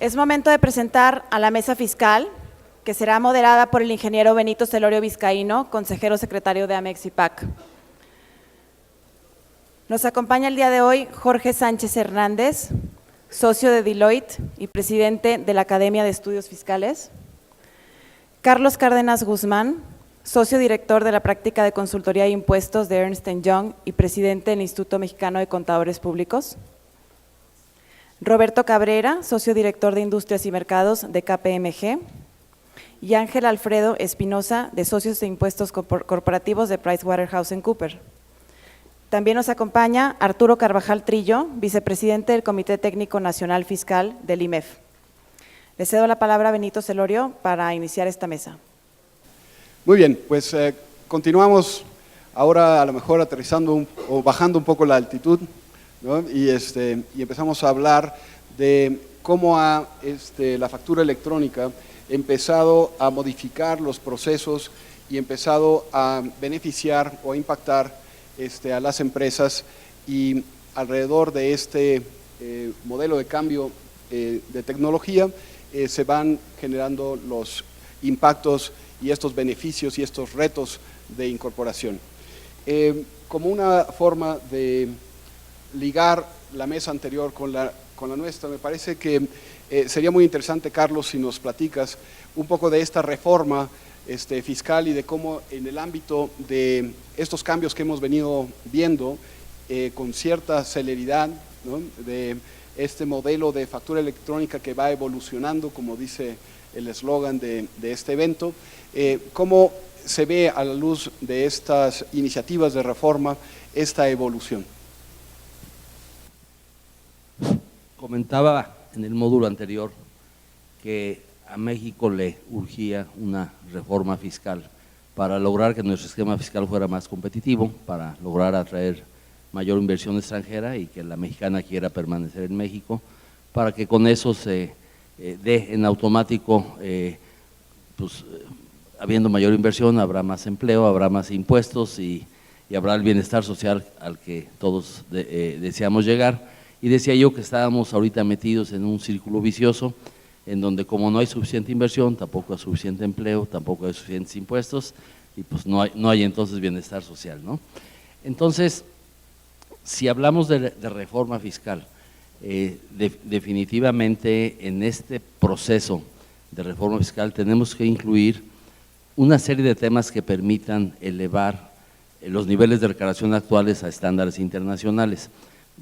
Es momento de presentar a la mesa fiscal, que será moderada por el ingeniero Benito Celorio Vizcaíno, consejero secretario de Amex IPAC. Nos acompaña el día de hoy Jorge Sánchez Hernández, socio de Deloitte y presidente de la Academia de Estudios Fiscales. Carlos Cárdenas Guzmán, socio director de la práctica de consultoría de impuestos de Ernst & Young y presidente del Instituto Mexicano de Contadores Públicos. Roberto Cabrera, socio director de Industrias y Mercados de KPMG. Y Ángel Alfredo Espinosa, de Socios de Impuestos Corporativos de PricewaterhouseCoopers. También nos acompaña Arturo Carvajal Trillo, vicepresidente del Comité Técnico Nacional Fiscal del IMEF. Le cedo la palabra a Benito Celorio para iniciar esta mesa. Muy bien, pues continuamos ahora a lo mejor aterrizando o bajando un poco la altitud, ¿no? y empezamos a hablar de cómo la factura electrónica empezado a modificar los procesos y empezado a beneficiar o a impactar a las empresas, y alrededor de este modelo de cambio de tecnología se van generando los impactos y estos beneficios y estos retos de incorporación. Como una forma de ligar la mesa anterior con la nuestra, me parece que sería muy interesante, Carlos, si nos platicas un poco de esta reforma fiscal y de cómo en el ámbito de estos cambios que hemos venido viendo con cierta celeridad, ¿no? De este modelo de factura electrónica que va evolucionando, como dice el eslogan de este evento, cómo se ve a la luz de estas iniciativas de reforma esta evolución. Comentaba en el módulo anterior que a México le urgía una reforma fiscal para lograr que nuestro esquema fiscal fuera más competitivo, para lograr atraer mayor inversión extranjera y que la mexicana quiera permanecer en México, para que con eso se dé en automático, habiendo mayor inversión, habrá más empleo, habrá más impuestos y habrá el bienestar social al que todos deseamos llegar. Y decía yo que estábamos ahorita metidos en un círculo vicioso, en donde como no hay suficiente inversión, tampoco hay suficiente empleo, tampoco hay suficientes impuestos, y pues no hay entonces bienestar social, ¿no? Entonces, si hablamos de reforma fiscal, definitivamente en este proceso de reforma fiscal tenemos que incluir una serie de temas que permitan elevar los niveles de declaración actuales a estándares internacionales.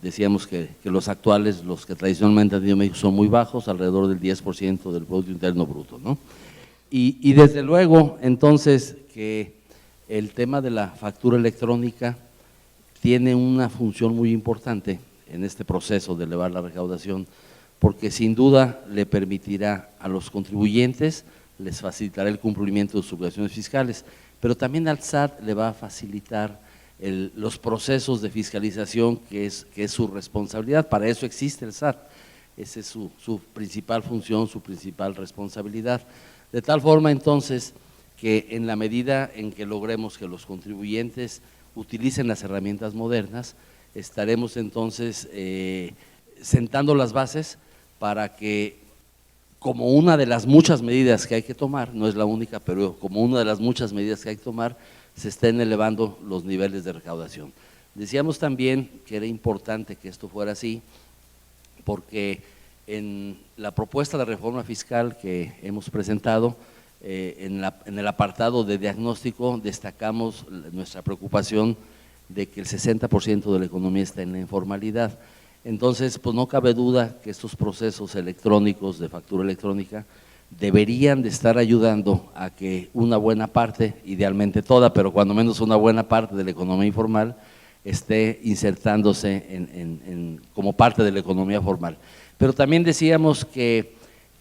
Decíamos que los actuales, los que tradicionalmente han tenido México, son muy bajos, alrededor del 10% del Producto Interno Bruto, ¿no? Y desde luego, entonces, que el tema de la factura electrónica tiene una función muy importante en este proceso de elevar la recaudación, porque sin duda le permitirá a los contribuyentes, les facilitará el cumplimiento de sus obligaciones fiscales, pero también al SAT le va a facilitar los procesos de fiscalización que es su responsabilidad. Para eso existe el SAT, esa es su principal función, su principal responsabilidad. De tal forma entonces que en la medida en que logremos que los contribuyentes utilicen las herramientas modernas, estaremos entonces sentando las bases para que, como una de las muchas medidas que hay que tomar, no es la única, pero como una de las muchas medidas que hay que tomar, se estén elevando los niveles de recaudación. Decíamos también que era importante que esto fuera así, porque en la propuesta de reforma fiscal que hemos presentado, en el apartado de diagnóstico destacamos nuestra preocupación de que el 60% de la economía está en la informalidad. Entonces, pues no cabe duda que estos procesos electrónicos de factura electrónica deberían de estar ayudando a que una buena parte, idealmente toda, pero cuando menos una buena parte de la economía informal esté insertándose como parte de la economía formal. Pero también decíamos que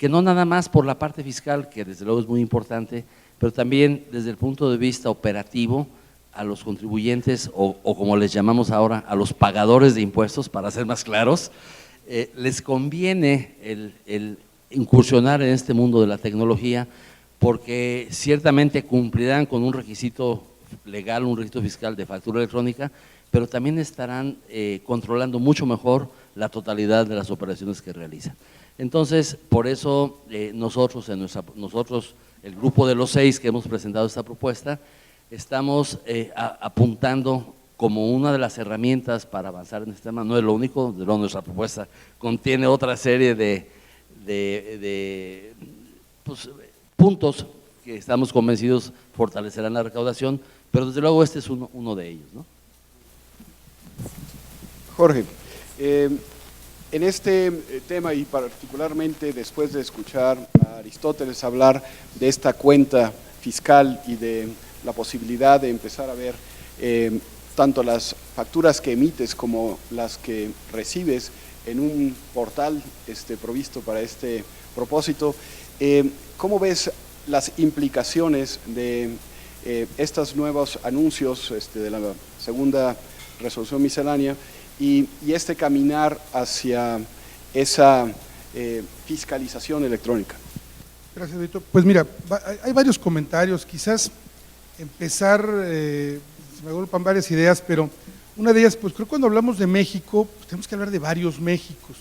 no nada más por la parte fiscal, que desde luego es muy importante, pero también desde el punto de vista operativo, a los contribuyentes o como les llamamos ahora, a los pagadores de impuestos, para ser más claros, les conviene el incursionar en este mundo de la tecnología, porque ciertamente cumplirán con un requisito legal, un requisito fiscal de factura electrónica, pero también estarán controlando mucho mejor la totalidad de las operaciones que realizan. Entonces, por eso nosotros, el grupo de los 6 que hemos presentado esta propuesta, estamos apuntando como una de las herramientas para avanzar en este tema. No es lo único, de nuestra propuesta contiene otra serie de puntos que estamos convencidos fortalecerán la recaudación, pero desde luego este es uno de ellos, ¿no? Jorge, en este tema y particularmente después de escuchar a Aristóteles hablar de esta cuenta fiscal y de la posibilidad de empezar a ver tanto las facturas que emites como las que recibes en un portal provisto para este propósito, ¿cómo ves las implicaciones de estos nuevos anuncios de la segunda resolución miscelánea y este caminar hacia esa fiscalización electrónica? Gracias, Víctor. Pues mira, hay varios comentarios, quizás empezar, se me agrupan varias ideas, pero una de ellas, pues creo que cuando hablamos de México, pues tenemos que hablar de varios Méxicos.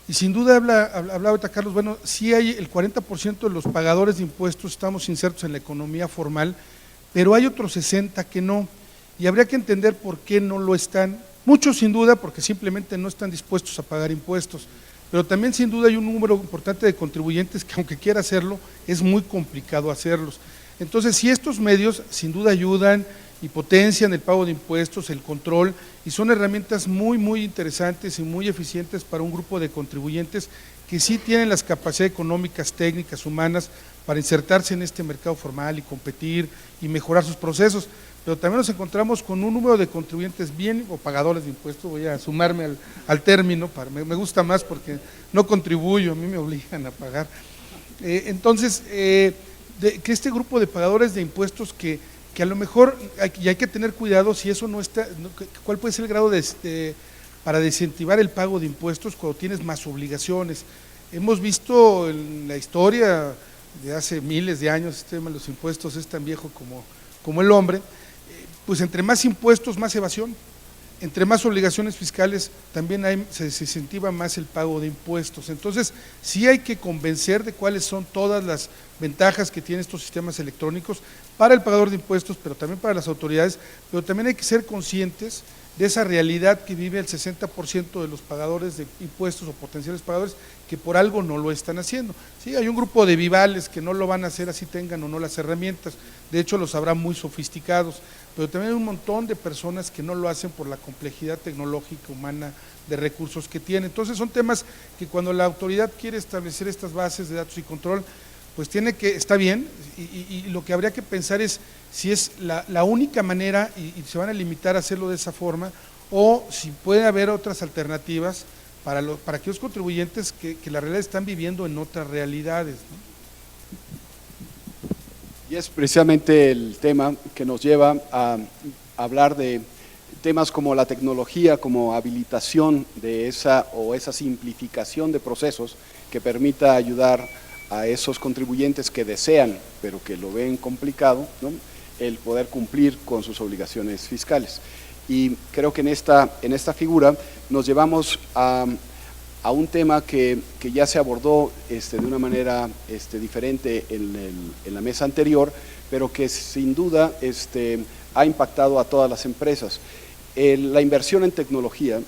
Y sin duda hablaba ahorita Carlos, bueno, sí hay el 40% de los pagadores de impuestos estamos insertos en la economía formal, pero hay otros 60% que no, y habría que entender por qué no lo están. Muchos sin duda porque simplemente no están dispuestos a pagar impuestos, pero también sin duda hay un número importante de contribuyentes que aunque quiera hacerlo, es muy complicado hacerlos. Entonces, sí, estos medios sin duda ayudan y potencian el pago de impuestos, el control, y son herramientas muy, muy interesantes y muy eficientes para un grupo de contribuyentes que sí tienen las capacidades económicas, técnicas, humanas para insertarse en este mercado formal y competir y mejorar sus procesos. Pero también nos encontramos con un número de contribuyentes bien, o pagadores de impuestos, voy a sumarme al término, me gusta más porque no contribuyo, a mí me obligan a pagar. Entonces, que este grupo de pagadores de impuestos que a lo mejor hay que tener cuidado si eso no está, cuál puede ser el grado para desincentivar el pago de impuestos cuando tienes más obligaciones. Hemos visto en la historia de hace miles de años, este tema de los impuestos es tan viejo como el hombre, pues entre más impuestos, más evasión, entre más obligaciones fiscales también se incentiva más el pago de impuestos. Entonces, sí hay que convencer de cuáles son todas las ventajas que tienen estos sistemas electrónicos para el pagador de impuestos, pero también para las autoridades, pero también hay que ser conscientes de esa realidad que vive el 60% de los pagadores de impuestos o potenciales pagadores que por algo no lo están haciendo. Sí, hay un grupo de vivales que no lo van a hacer así tengan o no las herramientas, de hecho los habrá muy sofisticados, pero también hay un montón de personas que no lo hacen por la complejidad tecnológica, humana, de recursos que tienen. Entonces son temas que cuando la autoridad quiere establecer estas bases de datos y control, pues está bien, y lo que habría que pensar es si es la única manera y se van a limitar a hacerlo de esa forma, o si puede haber otras alternativas para aquellos contribuyentes que la realidad están viviendo en otras realidades, ¿no? Y es precisamente el tema que nos lleva a hablar de temas como la tecnología, como habilitación de esa simplificación de procesos que permita ayudar a esos contribuyentes que desean, pero que lo ven complicado, ¿no?, el poder cumplir con sus obligaciones fiscales. Y creo que en esta figura nos llevamos a un tema que ya se abordó de una manera diferente en la mesa anterior, pero que sin duda ha impactado a todas las empresas. La inversión en tecnología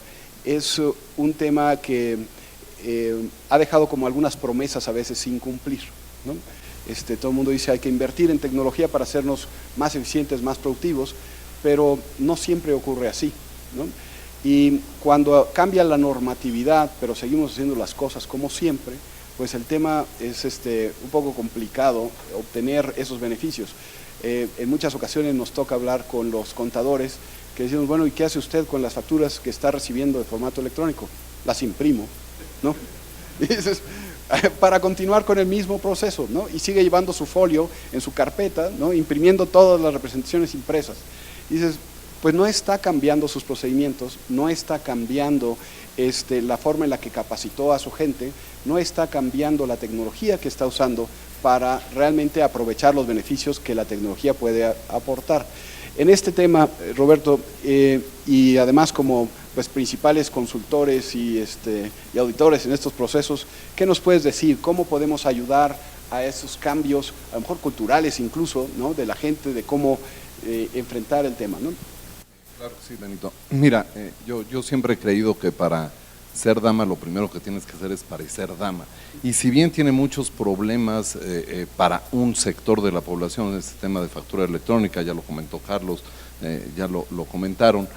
es un tema que ha dejado como algunas promesas a veces sin cumplir, ¿no? Todo el mundo dice hay que invertir en tecnología para hacernos más eficientes, más productivos, pero no siempre ocurre así, ¿no? Y cuando cambia la normatividad, pero seguimos haciendo las cosas como siempre, pues el tema es un poco complicado obtener esos beneficios. En muchas ocasiones nos toca hablar con los contadores que decimos, bueno, ¿y qué hace usted con las facturas que está recibiendo de formato electrónico? Las imprimo, ¿no? Y dices, para continuar con el mismo proceso, ¿no? Y sigue llevando su folio en su carpeta, ¿no?, imprimiendo todas las representaciones impresas. Y dices, pues no está cambiando sus procedimientos, no está cambiando la forma en la que capacitó a su gente, no está cambiando la tecnología que está usando para realmente aprovechar los beneficios que la tecnología puede aportar. En este tema, Roberto, y además como pues, principales consultores y auditores en estos procesos. ¿Qué nos puedes decir? ¿Cómo podemos ayudar a esos cambios, a lo mejor culturales incluso, ¿no?, de la gente, de cómo enfrentar el tema, ¿no? Claro que sí, Benito. Mira, yo siempre he creído que para ser dama lo primero que tienes que hacer es parecer dama. Y si bien tiene muchos problemas para un sector de la población, este tema de factura electrónica, ya lo comentó Carlos, ya lo comentaron,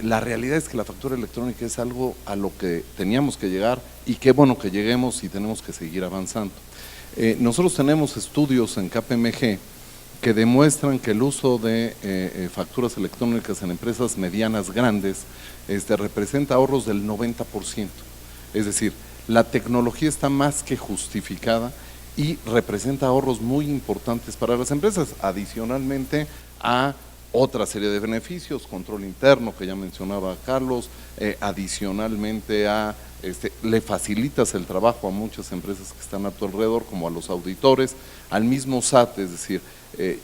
la realidad es que la factura electrónica es algo a lo que teníamos que llegar y qué bueno que lleguemos y tenemos que seguir avanzando. Nosotros tenemos estudios en KPMG que demuestran que el uso de facturas electrónicas en empresas medianas grandes representa ahorros del 90%. Es decir, la tecnología está más que justificada y representa ahorros muy importantes para las empresas, adicionalmente a otra serie de beneficios, control interno que ya mencionaba Carlos, adicionalmente a le facilitas el trabajo a muchas empresas que están a tu alrededor, como a los auditores, al mismo SAT, es decir,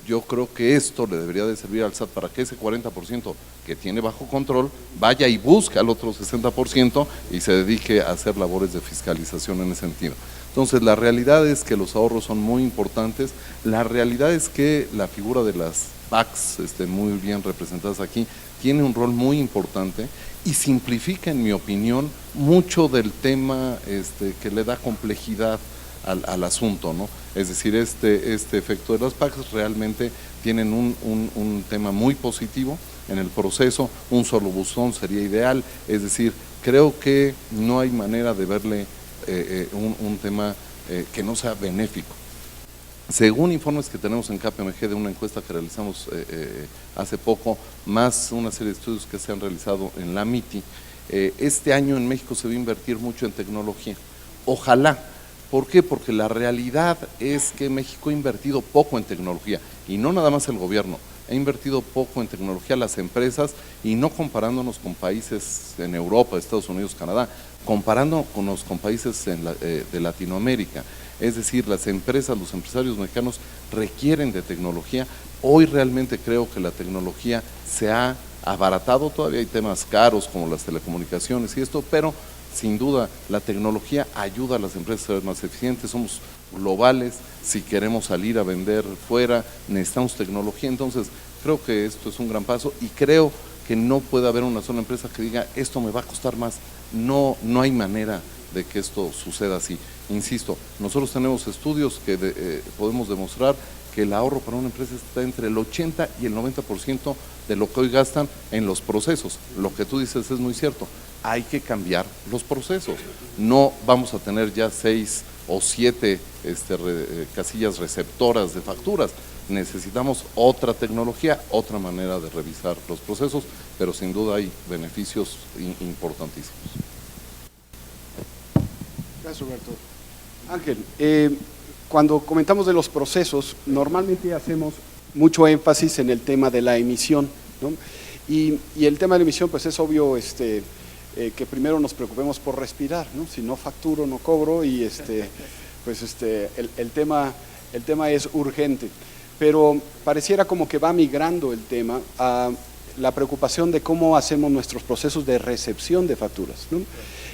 yo creo que esto le debería de servir al SAT para que ese 40% que tiene bajo control vaya y busque al otro 60% y se dedique a hacer labores de fiscalización en ese sentido. Entonces, la realidad es que los ahorros son muy importantes, la realidad es que la figura de las PACs, muy bien representadas aquí, tiene un rol muy importante y simplifica, en mi opinión, mucho del tema que le da complejidad al asunto, ¿no? Es decir, este efecto de las PACs realmente tienen un tema muy positivo en el proceso, un solo buzón sería ideal, es decir, creo que no hay manera de verle un tema que no sea benéfico. Según informes que tenemos en KPMG de una encuesta que realizamos hace poco, más una serie de estudios que se han realizado en la MITI, este año en México se va a invertir mucho en tecnología. Ojalá. ¿Por qué? Porque la realidad es que México ha invertido poco en tecnología, y no nada más el gobierno, ha invertido poco en tecnología las empresas, y no comparándonos con países en Europa, Estados Unidos, Canadá, comparándonos con países de Latinoamérica. Es decir, las empresas, los empresarios mexicanos requieren de tecnología. Hoy realmente creo que la tecnología se ha abaratado, todavía hay temas caros como las telecomunicaciones y esto, pero sin duda la tecnología ayuda a las empresas a ser más eficientes, somos globales, si queremos salir a vender fuera necesitamos tecnología, entonces creo que esto es un gran paso y creo que no puede haber una sola empresa que diga esto me va a costar más, no hay manera de que esto suceda así. Insisto, nosotros tenemos estudios que podemos demostrar que el ahorro para una empresa está entre el 80 y el 90% de lo que hoy gastan en los procesos. Lo que tú dices es muy cierto, hay que cambiar los procesos. No vamos a tener ya 6 o 7 casillas receptoras de facturas. Necesitamos otra tecnología, otra manera de revisar los procesos, pero sin duda hay beneficios importantísimos. Gracias, Roberto. Ángel, cuando comentamos de los procesos, normalmente hacemos mucho énfasis en el tema de la emisión, ¿no? Y el tema de la emisión, pues es obvio que primero nos preocupemos por respirar, ¿no? Si no facturo, no cobro, y el tema es urgente. Pero pareciera como que va migrando el tema a la preocupación de cómo hacemos nuestros procesos de recepción de facturas, ¿no?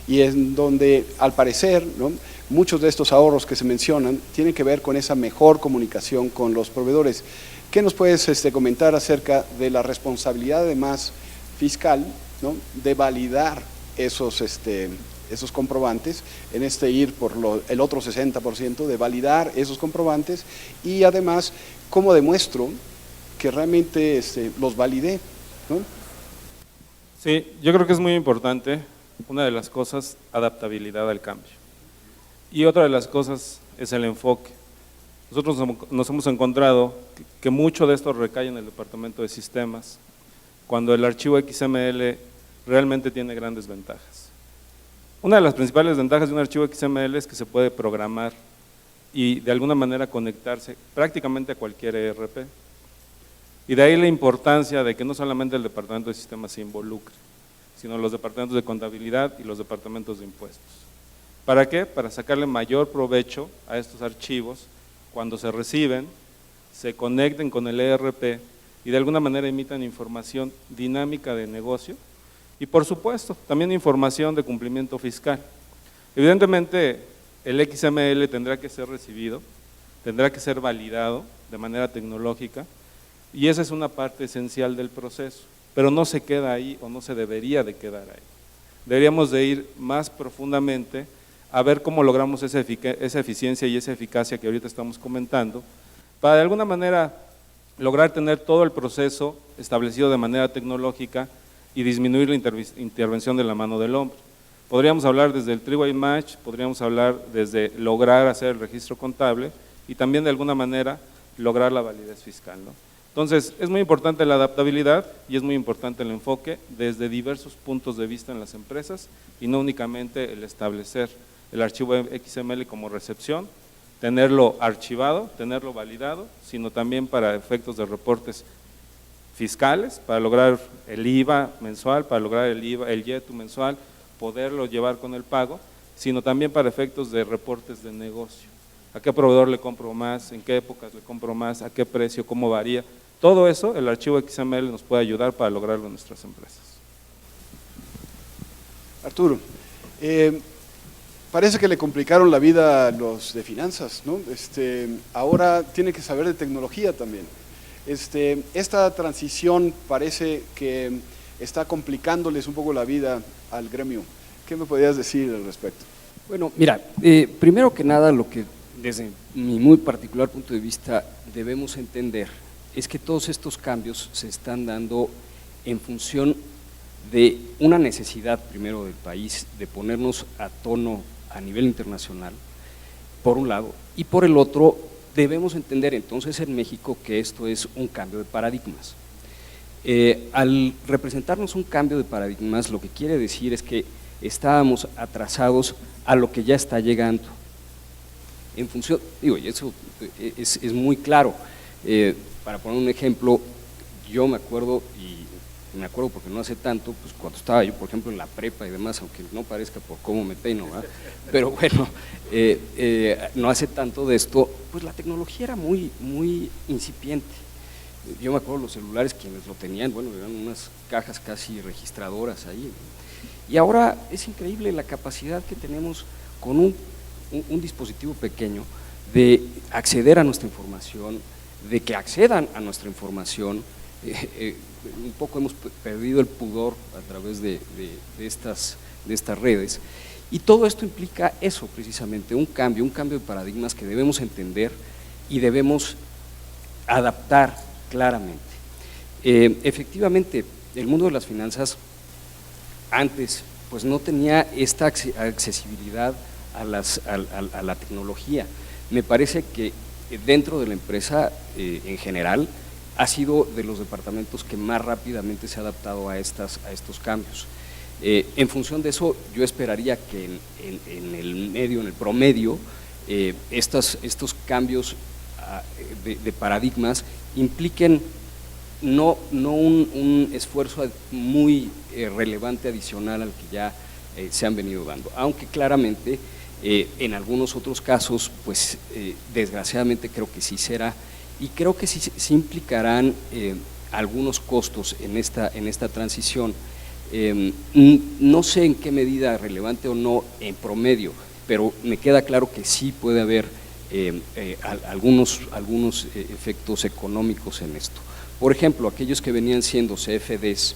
Y en donde, al parecer, ¿no?, muchos de estos ahorros que se mencionan tienen que ver con esa mejor comunicación con los proveedores. ¿Qué nos puedes comentar acerca de la responsabilidad, además, fiscal, ¿no?, de validar esos comprobantes, en ir por el otro 60%, de validar esos comprobantes, y además, cómo demuestro que realmente los validé, ¿no? Sí, yo creo que es muy importante, una de las cosas, adaptabilidad al cambio. Y otra de las cosas es el enfoque. Nosotros nos hemos encontrado que mucho de esto recae en el departamento de sistemas, cuando el archivo XML realmente tiene grandes ventajas. Una de las principales ventajas de un archivo XML es que se puede programar y de alguna manera conectarse prácticamente a cualquier ERP. Y de ahí la importancia de que no solamente el departamento de sistemas se involucre, sino los departamentos de contabilidad y los departamentos de impuestos. ¿Para qué? Para sacarle mayor provecho a estos archivos cuando se reciben, se conecten con el ERP y de alguna manera emitan información dinámica de negocio Y por supuesto, también información de cumplimiento fiscal. Evidentemente, el XML tendrá que ser recibido, tendrá que ser validado de manera tecnológica, y esa es una parte esencial del proceso, pero no se queda ahí o no se debería de quedar ahí. Deberíamos de ir más profundamente a ver cómo logramos esa eficiencia y esa eficacia que ahorita estamos comentando, para de alguna manera lograr tener todo el proceso establecido de manera tecnológica y disminuir la intervención de la mano del hombre. Podríamos hablar desde el three-way match, podríamos hablar desde lograr hacer el registro contable y también de alguna manera lograr la validez fiscal, ¿no? Entonces, es muy importante la adaptabilidad y es muy importante el enfoque desde diversos puntos de vista en las empresas y no únicamente el establecer el archivo XML como recepción, tenerlo archivado, tenerlo validado, sino también para efectos de reportes fiscales, para lograr el IVA mensual, para lograr el IETU mensual, poderlo llevar con el pago, sino también para efectos de reportes de negocio. ¿A qué proveedor le compro más? ¿En qué épocas le compro más? ¿A qué precio? ¿Cómo varía? Todo eso, el archivo XML nos puede ayudar para lograrlo en nuestras empresas. Arturo, parece que le complicaron la vida a los de finanzas, ¿no? Ahora tiene que saber de tecnología también. Esta transición parece que está complicándoles un poco la vida al gremio. ¿Qué me podrías decir al respecto? Bueno, mira, primero que nada, lo que desde mi muy particular punto de vista debemos entender es que todos estos cambios se están dando en función de una necesidad, primero, del país, de ponernos a tono a nivel internacional, por un lado, y por el otro, debemos entender entonces en México que esto es un cambio de paradigmas. Al representarnos un cambio de paradigmas, lo que quiere decir es que estábamos atrasados a lo que ya está llegando. En función, digo, y eso es muy claro. Para poner un ejemplo, yo me acuerdo, y me acuerdo porque no hace tanto, pues cuando estaba yo, por ejemplo, en la prepa y demás, aunque no parezca por cómo me peino, ¿verdad? Pero bueno, no hace tanto de esto, pues la tecnología era muy incipiente. Yo me acuerdo los celulares, quienes lo tenían, bueno, eran unas cajas casi registradoras ahí. Y ahora es increíble la capacidad que tenemos con un dispositivo pequeño de acceder a nuestra información, de que accedan a nuestra información. Un poco hemos perdido el pudor a través de estas redes, y todo esto implica eso precisamente, un cambio de paradigmas que debemos entender y debemos adaptar claramente. Efectivamente, el mundo de las finanzas antes pues no tenía esta accesibilidad a la tecnología. Me parece que dentro de la empresa en general ha sido de los departamentos que más rápidamente se ha adaptado a estos cambios. En función de eso, yo esperaría que en el promedio, estos cambios de paradigmas impliquen no un esfuerzo muy relevante adicional al que ya se han venido dando, aunque claramente en algunos otros casos, pues desgraciadamente creo que sí será, y creo que sí implicarán algunos costos en esta transición. No sé en qué medida relevante o no en promedio, pero me queda claro que sí puede haber algunos efectos económicos en esto. Por ejemplo, aquellos que venían siendo CFDs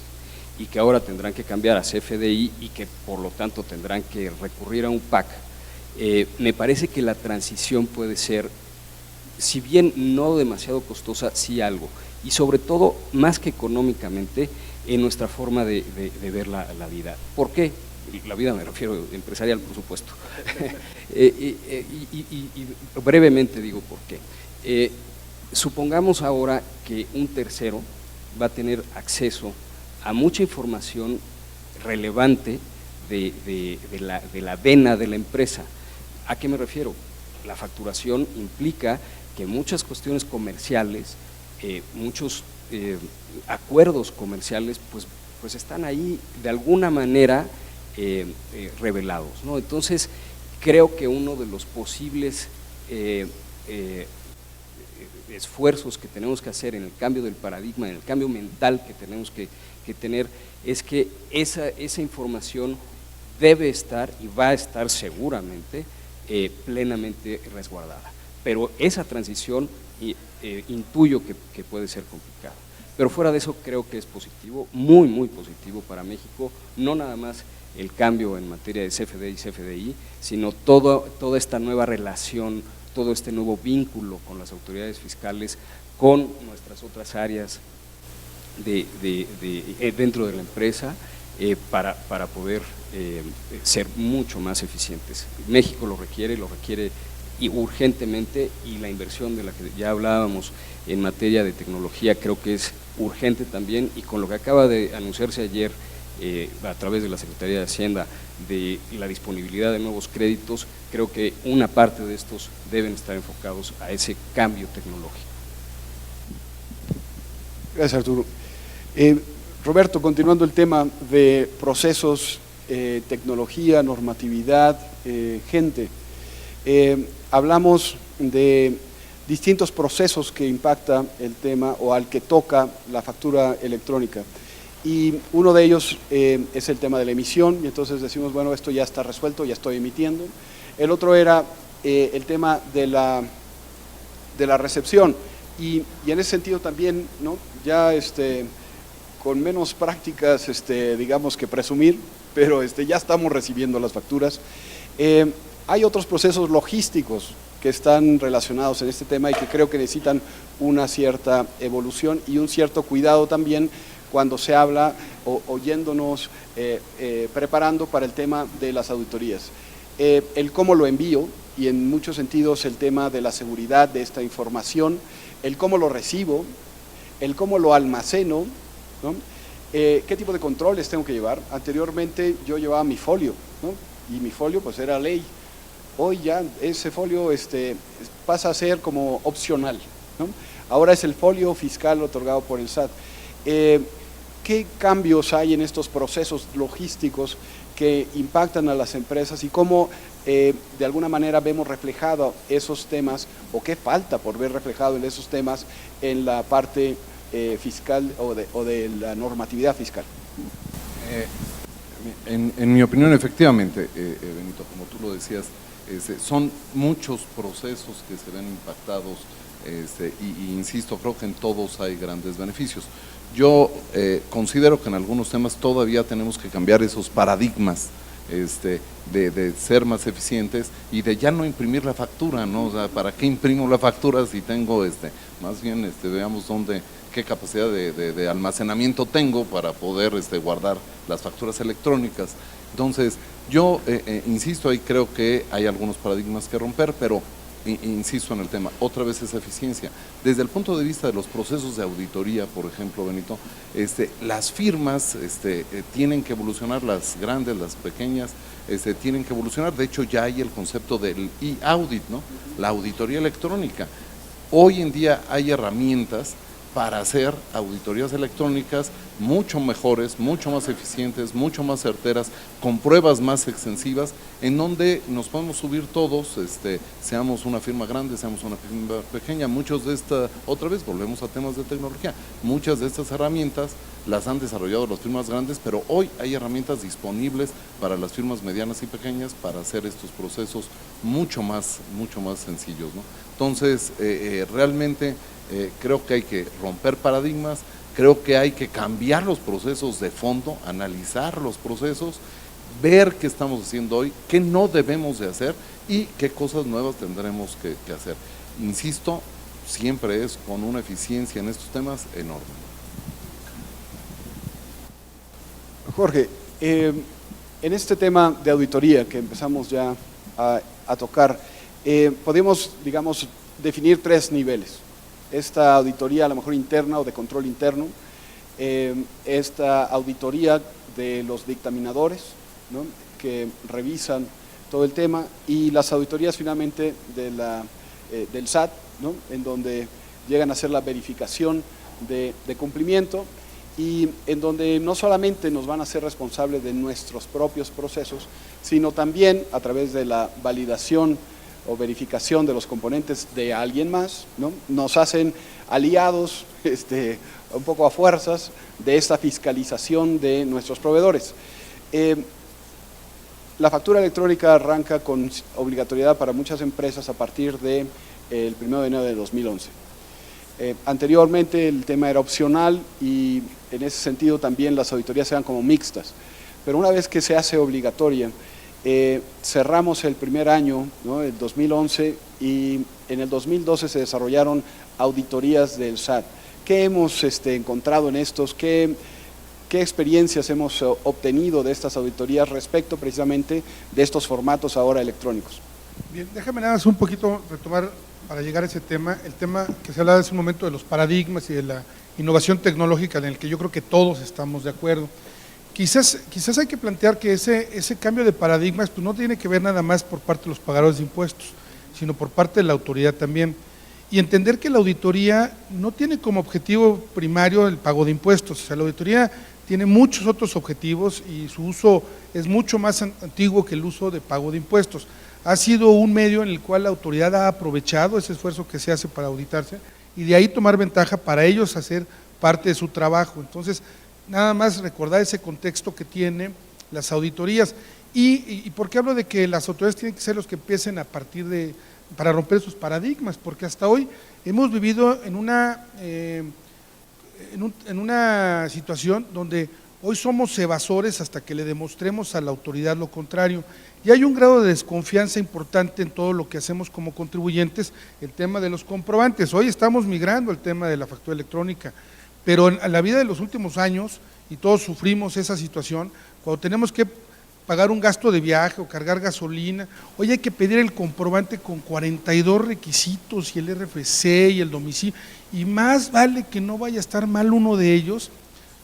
y que ahora tendrán que cambiar a CFDI y que por lo tanto tendrán que recurrir a un PAC, me parece que la transición puede ser, si bien no demasiado costosa, sí algo, y sobre todo, más que económicamente, en nuestra forma de ver la vida. ¿Por qué? La vida me refiero empresarial, por supuesto. Y brevemente digo por qué. Supongamos ahora que un tercero va a tener acceso a mucha información relevante de la vena de la empresa. ¿A qué me refiero? La facturación implica que muchas cuestiones comerciales, muchos acuerdos comerciales, pues están ahí de alguna manera revelados, ¿no? Entonces, creo que uno de los posibles esfuerzos que tenemos que hacer en el cambio del paradigma, en el cambio mental que tenemos que tener, es que esa información debe estar y va a estar seguramente plenamente resguardada. Pero esa transición intuyo que puede ser complicada. Pero fuera de eso creo que es positivo, muy, muy positivo para México, no nada más el cambio en materia de CFD y CFDI, sino toda esta nueva relación, todo este nuevo vínculo con las autoridades fiscales, con nuestras otras áreas dentro de la empresa, para poder ser mucho más eficientes. México lo requiere y urgentemente, y la inversión de la que ya hablábamos en materia de tecnología creo que es urgente también, y con lo que acaba de anunciarse ayer a través de la Secretaría de Hacienda de la disponibilidad de nuevos créditos, creo que una parte de estos deben estar enfocados a ese cambio tecnológico. Gracias, Arturo. Roberto, continuando el tema de procesos, tecnología, normatividad, gente, hablamos de distintos procesos que impacta el tema o al que toca la factura electrónica. Y uno de ellos es el tema de la emisión, y entonces decimos, bueno, esto ya está resuelto, ya estoy emitiendo. El otro era el tema de la recepción, y en ese sentido también, ¿no? Ya con menos prácticas, digamos, que presumir, pero ya estamos recibiendo las facturas. Hay otros procesos logísticos que están relacionados en este tema y que creo que necesitan una cierta evolución y un cierto cuidado también cuando se habla oyéndonos, preparando para el tema de las auditorías. El cómo lo envío, y en muchos sentidos el tema de la seguridad de esta información, el cómo lo recibo, el cómo lo almaceno, ¿no? ¿Qué tipo de controles tengo que llevar? Anteriormente yo llevaba mi folio, ¿no? Y mi folio pues era ley. Hoy ya ese folio pasa a ser como opcional, ¿no? Ahora es el folio fiscal otorgado por el SAT. ¿Qué cambios hay en estos procesos logísticos que impactan a las empresas y cómo de alguna manera vemos reflejado esos temas, o qué falta por ver reflejado en esos temas en la parte fiscal o de la normatividad fiscal? En mi opinión, efectivamente, Benito, como tú lo decías, son muchos procesos que se ven impactados y insisto, creo que en todos hay grandes beneficios. Yo considero que en algunos temas todavía tenemos que cambiar esos paradigmas de ser más eficientes y de ya no imprimir la factura, ¿no? O sea, ¿para qué imprimo la factura si tengo más bien veamos qué capacidad de almacenamiento tengo para poder guardar las facturas electrónicas? Entonces, yo insisto, ahí creo que hay algunos paradigmas que romper, pero insisto en el tema, otra vez esa eficiencia. Desde el punto de vista de los procesos de auditoría, por ejemplo, Benito, las firmas tienen que evolucionar, las grandes, las pequeñas, tienen que evolucionar. De hecho, ya hay el concepto del e-audit, ¿no? La auditoría electrónica. Hoy en día hay herramientas para hacer auditorías electrónicas mucho mejores, mucho más eficientes, mucho más certeras, con pruebas más extensivas, en donde nos podemos subir todos, seamos una firma grande, seamos una firma pequeña. Otra vez volvemos a temas de tecnología, muchas de estas herramientas las han desarrollado las firmas grandes, pero hoy hay herramientas disponibles para las firmas medianas y pequeñas para hacer estos procesos mucho más sencillos, ¿no? Entonces, realmente creo que hay que romper paradigmas, creo que hay que cambiar los procesos de fondo, analizar los procesos, ver qué estamos haciendo hoy, qué no debemos de hacer y qué cosas nuevas tendremos que hacer. Insisto, siempre es con una eficiencia en estos temas enorme. Jorge, en este tema de auditoría que empezamos ya a tocar, podemos, digamos, definir 3 niveles. Esta auditoría a lo mejor interna o de control interno, esta auditoría de los dictaminadores, ¿no? Que revisan todo el tema, y las auditorías finalmente del SAT, ¿no? En donde llegan a hacer la verificación de cumplimiento y en donde no solamente nos van a hacer responsables de nuestros propios procesos, sino también a través de la validación o verificación de los componentes de alguien más, ¿no? Nos hacen aliados un poco a fuerzas de esta fiscalización de nuestros proveedores. La factura electrónica arranca con obligatoriedad para muchas empresas a partir del 1 de enero de 2011. Anteriormente el tema era opcional y en ese sentido también las auditorías eran como mixtas, pero una vez que se hace obligatoria, cerramos el primer año, ¿no?, el 2011, y en el 2012 se desarrollaron auditorías del SAT. ¿Qué hemos encontrado en estos? ¿Qué experiencias hemos obtenido de estas auditorías respecto precisamente de estos formatos ahora electrónicos? Bien, déjame nada más un poquito retomar para llegar a ese tema, el tema que se hablaba hace un momento de los paradigmas y de la innovación tecnológica en el que yo creo que todos estamos de acuerdo. Quizás hay que plantear que ese cambio de paradigmas pues no tiene que ver nada más por parte de los pagadores de impuestos, sino por parte de la autoridad también. Y entender que la auditoría no tiene como objetivo primario el pago de impuestos, o sea, la auditoría tiene muchos otros objetivos y su uso es mucho más antiguo que el uso de pago de impuestos. Ha sido un medio en el cual la autoridad ha aprovechado ese esfuerzo que se hace para auditarse y de ahí tomar ventaja para ellos hacer parte de su trabajo. Entonces, nada más recordar ese contexto que tienen las auditorías. ¿Y por qué hablo de que las autoridades tienen que ser los que empiecen a partir de, para romper sus paradigmas? Porque hasta hoy hemos vivido en una situación donde hoy somos evasores hasta que le demostremos a la autoridad lo contrario. Y hay un grado de desconfianza importante en todo lo que hacemos como contribuyentes, el tema de los comprobantes. Hoy estamos migrando al tema de la factura electrónica, pero en la vida de los últimos años, y todos sufrimos esa situación, cuando tenemos que pagar un gasto de viaje o cargar gasolina, hoy hay que pedir el comprobante con 42 requisitos y el RFC y el domicilio, y más vale que no vaya a estar mal uno de ellos,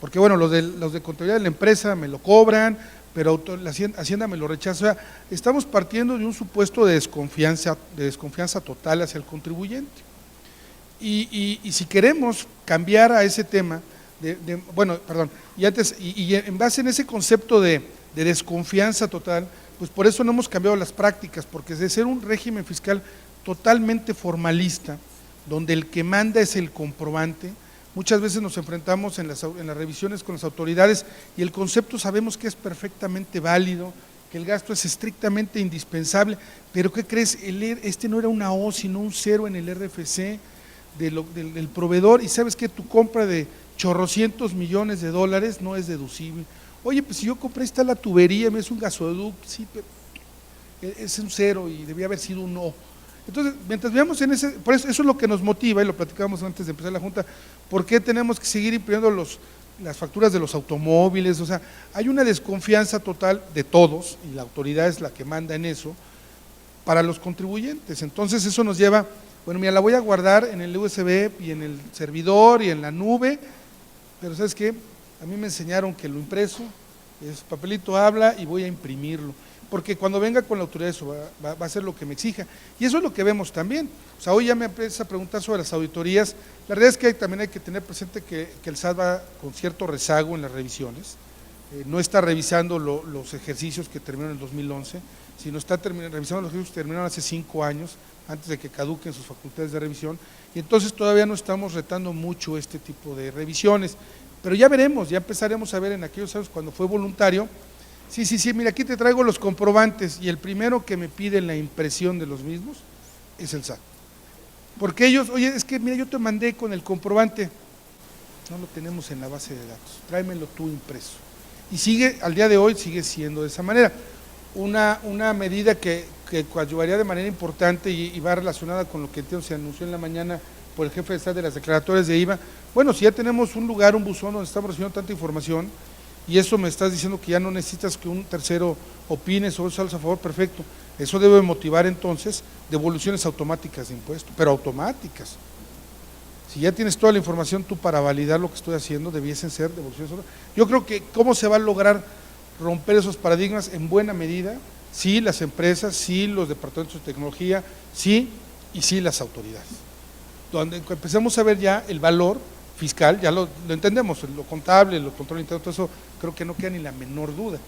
porque bueno, los de contabilidad de la empresa me lo cobran, pero la Hacienda me lo rechaza. O sea, estamos partiendo de un supuesto de desconfianza total hacia el contribuyente. Y si queremos cambiar a ese tema, y en base en ese concepto de desconfianza total, pues por eso no hemos cambiado las prácticas, porque de ser un régimen fiscal totalmente formalista, donde el que manda es el comprobante, muchas veces nos enfrentamos en las revisiones con las autoridades y el concepto sabemos que es perfectamente válido, que el gasto es estrictamente indispensable, pero ¿qué crees? No era una O, sino un 0 en el RFC del proveedor, y sabes que tu compra de chorrocientos millones de dólares no es deducible. Oye, pues si yo compré, está la tubería, me es un gasoducto, sí, pero es un 0 y debía haber sido un O. Entonces, mientras veamos por eso es lo que nos motiva, y lo platicábamos antes de empezar la junta, ¿por qué tenemos que seguir imprimiendo las facturas de los automóviles? O sea, hay una desconfianza total de todos, y la autoridad es la que manda en eso, para los contribuyentes. Entonces eso nos lleva, bueno, mira, la voy a guardar en el USB y en el servidor y en la nube, pero ¿sabes qué? A mí me enseñaron que lo impreso, es papelito habla y voy a imprimirlo, porque cuando venga con la autoridad eso va a ser lo que me exija, y eso es lo que vemos también. O sea, hoy ya me empieza a preguntar sobre las auditorías. La realidad es que también hay que tener presente que el SAT va con cierto rezago en las revisiones, no está revisando los ejercicios que terminaron en el 2011, sino está revisando los ejercicios que terminaron hace 5 años, antes de que caduquen sus facultades de revisión, y entonces todavía no estamos retando mucho este tipo de revisiones, pero ya veremos, ya empezaremos a ver en aquellos años cuando fue voluntario. Sí, mira, aquí te traigo los comprobantes, y el primero que me pide la impresión de los mismos es el SAT, porque ellos, oye, es que mira, yo te mandé con el comprobante, no lo tenemos en la base de datos, tráemelo tú impreso, y al día de hoy sigue siendo de esa manera. Una medida que coadyuvaría de manera importante y va relacionada con lo que se anunció en la mañana por el jefe de Estado de las declaratorias de IVA. Bueno, si ya tenemos un lugar, un buzón donde estamos recibiendo tanta información, y eso me estás diciendo que ya no necesitas que un tercero opine sobre eso, a favor, perfecto. Eso debe motivar entonces devoluciones automáticas de impuestos, pero automáticas. Si ya tienes toda la información tú para validar lo que estoy haciendo, debiesen ser devoluciones automáticas. Yo creo que ¿cómo se va a lograr romper esos paradigmas? En buena medida, sí las empresas, sí los departamentos de tecnología, sí, y sí las autoridades. Donde empecemos a ver ya el valor fiscal, ya lo entendemos, lo contable, lo control interno, todo eso creo que no queda ni la menor duda.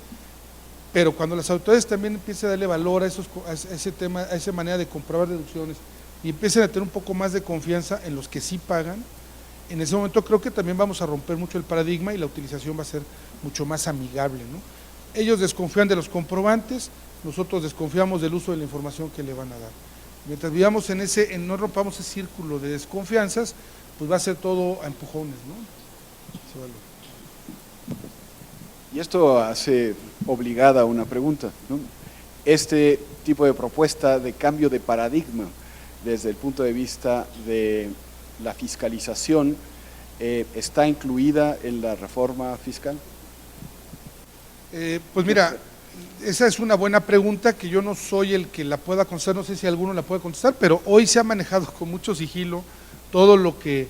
pero cuando las autoridades también empiecen a darle valor a ese tema, a esa manera de comprobar deducciones y empiecen a tener un poco más de confianza en los que sí pagan, en ese momento creo que también vamos a romper mucho el paradigma y la utilización va a ser mucho más amigable, ¿no? Ellos desconfían de los comprobantes, nosotros desconfiamos del uso de la información que le van a dar. Mientras vivamos no rompamos ese círculo de desconfianzas, pues va a ser todo a empujones, ¿no? Ese valor. Y esto hace obligada una pregunta, ¿no? Este tipo de propuesta de cambio de paradigma desde el punto de vista de la fiscalización, ¿está incluida en la reforma fiscal? Pues mira, esa es una buena pregunta que yo no soy el que la pueda contestar, no sé si alguno la puede contestar, pero hoy se ha manejado con mucho sigilo todo lo que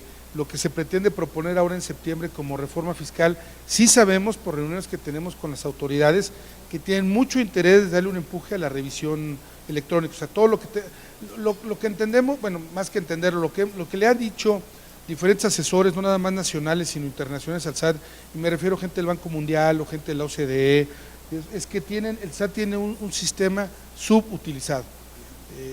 se pretende proponer ahora en septiembre como reforma fiscal. Sí sabemos por reuniones que tenemos con las autoridades que tienen mucho interés de darle un empuje a la revisión electrónica, o sea, todo lo que entendemos, bueno, más que entenderlo, lo que le han dicho diferentes asesores, no nada más nacionales, sino internacionales al SAT, y me refiero a gente del Banco Mundial o gente de la OCDE, es que el SAT tiene un sistema subutilizado.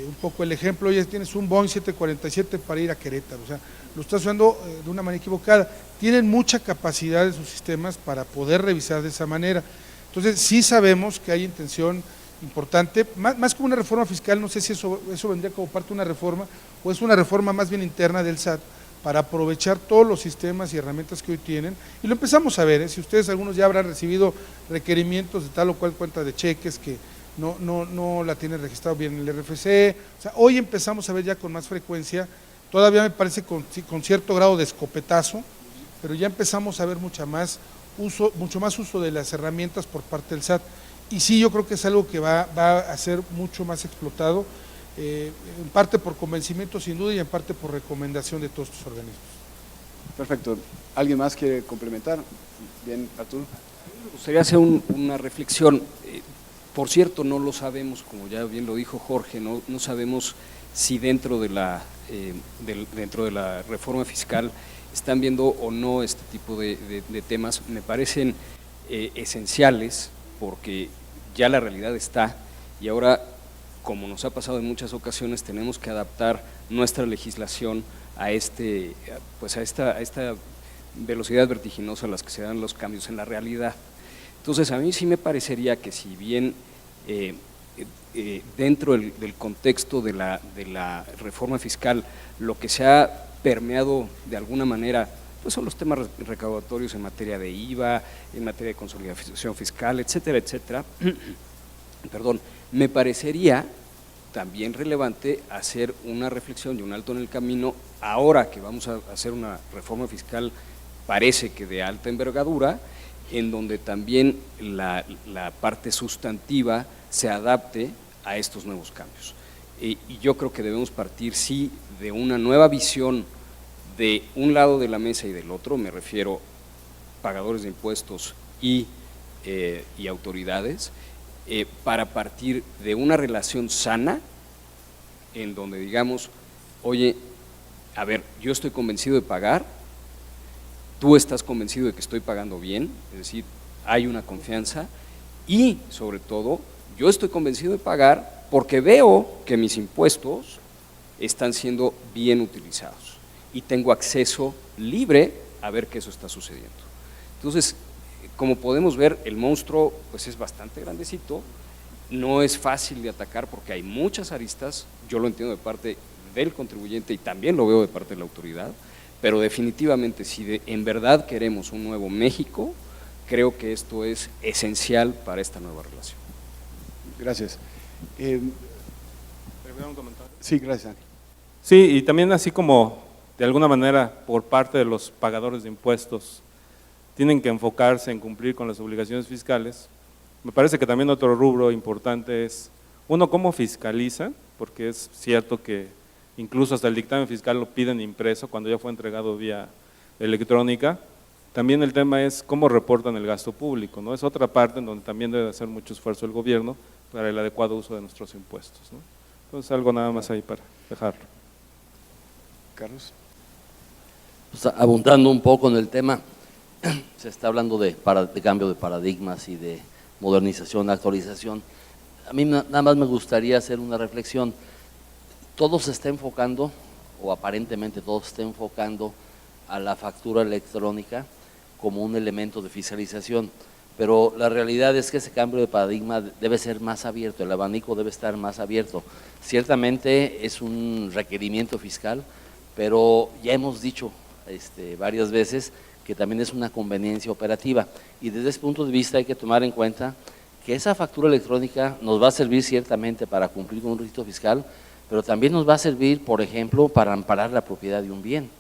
Un poco el ejemplo, ya tienes un Boeing 747 para ir a Querétaro, o sea, lo estás usando de una manera equivocada. Tienen mucha capacidad de sus sistemas para poder revisar de esa manera. Entonces, sí sabemos que hay intención importante, más que una reforma fiscal, no sé si eso vendría como parte de una reforma, o es una reforma más bien interna del SAT, para aprovechar todos los sistemas y herramientas que hoy tienen, y lo empezamos a ver, si ustedes algunos ya habrán recibido requerimientos de tal o cual cuenta de cheques que no la tienen registrado bien en el RFC, o sea, hoy empezamos a ver ya con más frecuencia, todavía me parece con cierto grado de escopetazo, pero ya empezamos a ver mucho más uso de las herramientas por parte del SAT, y sí, yo creo que es algo que va a ser mucho más explotado, en parte por convencimiento sin duda y en parte por recomendación de todos estos organismos. Perfecto. ¿Alguien más quiere complementar? Bien, Arturo. Me gustaría hacer una reflexión. Por cierto, no lo sabemos, como ya bien lo dijo Jorge, no sabemos si dentro de la reforma fiscal están viendo o no este tipo de temas. Me parecen esenciales porque ya la realidad está y ahora, como nos ha pasado en muchas ocasiones, tenemos que adaptar nuestra legislación a esta velocidad vertiginosa a las que se dan los cambios en la realidad. Entonces, a mí sí me parecería que si bien dentro del contexto de la reforma fiscal, lo que se ha permeado de alguna manera, pues son los temas recaudatorios en materia de IVA, en materia de consolidación fiscal, etcétera, etcétera. Perdón, me parecería también relevante hacer una reflexión y un alto en el camino, ahora que vamos a hacer una reforma fiscal, parece que de alta envergadura, en donde también la parte sustantiva se adapte a estos nuevos cambios. Y yo creo que debemos partir, sí, de una nueva visión de un lado de la mesa y del otro, me refiero pagadores de impuestos y autoridades, para partir de una relación sana en donde digamos, oye, a ver, yo estoy convencido de pagar, tú estás convencido de que estoy pagando bien, es decir, hay una confianza y sobre todo yo estoy convencido de pagar porque veo que mis impuestos están siendo bien utilizados y tengo acceso libre a ver que eso está sucediendo. Entonces, como podemos ver, el monstruo pues es bastante grandecito, no es fácil de atacar porque hay muchas aristas, yo lo entiendo de parte del contribuyente y también lo veo de parte de la autoridad, pero definitivamente si en verdad queremos un nuevo México, creo que esto es esencial para esta nueva relación. Gracias. ¿Un comentario? Sí, gracias, Ángel. Sí, y también así como de alguna manera por parte de los pagadores de impuestos tienen que enfocarse en cumplir con las obligaciones fiscales, me parece que también otro rubro importante es, uno, cómo fiscaliza, porque es cierto que incluso hasta el dictamen fiscal lo piden impreso cuando ya fue entregado vía electrónica. También el tema es cómo reportan el gasto público, ¿no? Es otra parte en donde también debe hacer mucho esfuerzo el gobierno para el adecuado uso de nuestros impuestos, ¿no? Entonces algo nada más ahí para dejarlo. Carlos. Pues, abundando un poco en el tema, se está hablando de cambio de paradigmas y de modernización, actualización. A mí nada más me gustaría hacer una reflexión. Todo se está enfocando, o aparentemente todo se está enfocando a la factura electrónica como un elemento de fiscalización, pero la realidad es que ese cambio de paradigma debe ser más abierto, el abanico debe estar más abierto. Ciertamente es un requerimiento fiscal, pero ya hemos dicho varias veces que también es una conveniencia operativa, y desde ese punto de vista hay que tomar en cuenta que esa factura electrónica nos va a servir ciertamente para cumplir con un requisito fiscal, pero también nos va a servir, por ejemplo, para amparar la propiedad de un bien,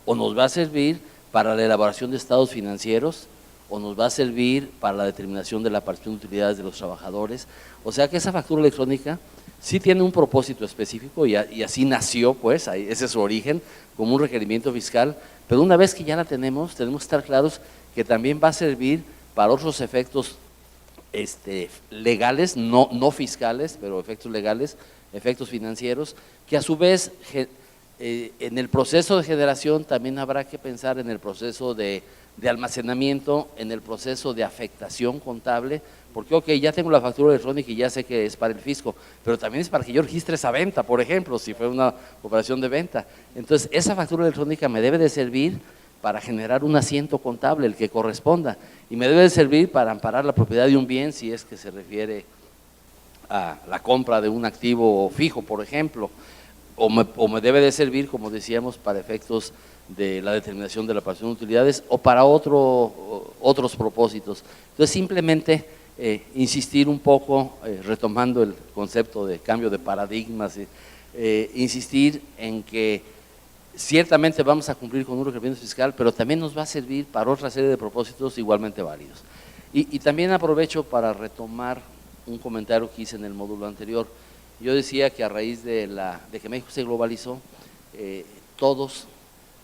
o nos va a servir para la elaboración de estados financieros, o nos va a servir para la determinación de la partición de utilidades de los trabajadores. O sea que esa factura electrónica sí tiene un propósito específico y así nació, pues, ese es su origen, como un requerimiento fiscal, pero una vez que ya la tenemos que estar claros que también va a servir para otros efectos legales, no fiscales, pero efectos legales, efectos financieros, que a su vez en el proceso de generación también habrá que pensar en el proceso de almacenamiento, en el proceso de afectación contable, porque ok, ya tengo la factura electrónica y ya sé que es para el fisco, pero también es para que yo registre esa venta, por ejemplo, si fue una operación de venta. Entonces, esa factura electrónica me debe de servir para generar un asiento contable, el que corresponda, y me debe de servir para amparar la propiedad de un bien si es que se refiere a la compra de un activo fijo, por ejemplo, o me debe de servir, como decíamos, para efectos de la determinación de la partición de utilidades o para otros propósitos. Entonces, simplemente insistir un poco, retomando el concepto de cambio de paradigmas, insistir en que ciertamente vamos a cumplir con un requerimiento fiscal, pero también nos va a servir para otra serie de propósitos igualmente válidos. Y también aprovecho para retomar un comentario que hice en el módulo anterior. Yo decía que a raíz de que México se globalizó, todos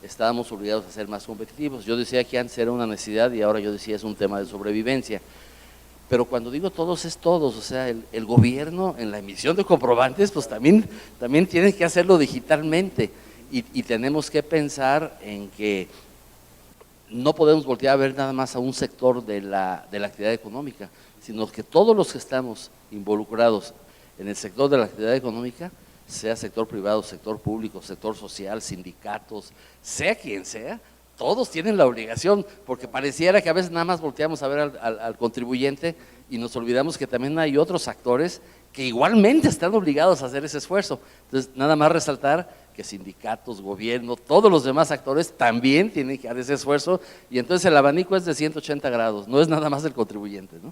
estábamos obligados a ser más competitivos. Yo decía que antes era una necesidad y ahora yo decía es un tema de sobrevivencia. Pero cuando digo todos es todos, o sea, el gobierno en la emisión de comprobantes pues también tiene que hacerlo digitalmente. Y tenemos que pensar en que no podemos voltear a ver nada más a un sector de la actividad económica, sino que todos los que estamos involucrados en el sector de la actividad económica, sea sector privado, sector público, sector social, sindicatos, sea quien sea, todos tienen la obligación, porque pareciera que a veces nada más volteamos a ver al contribuyente y nos olvidamos que también hay otros actores que igualmente están obligados a hacer ese esfuerzo. Entonces, nada más resaltar que sindicatos, gobierno, todos los demás actores también tienen que hacer ese esfuerzo, y entonces el abanico es de 180 grados, no es nada más el contribuyente, ¿no?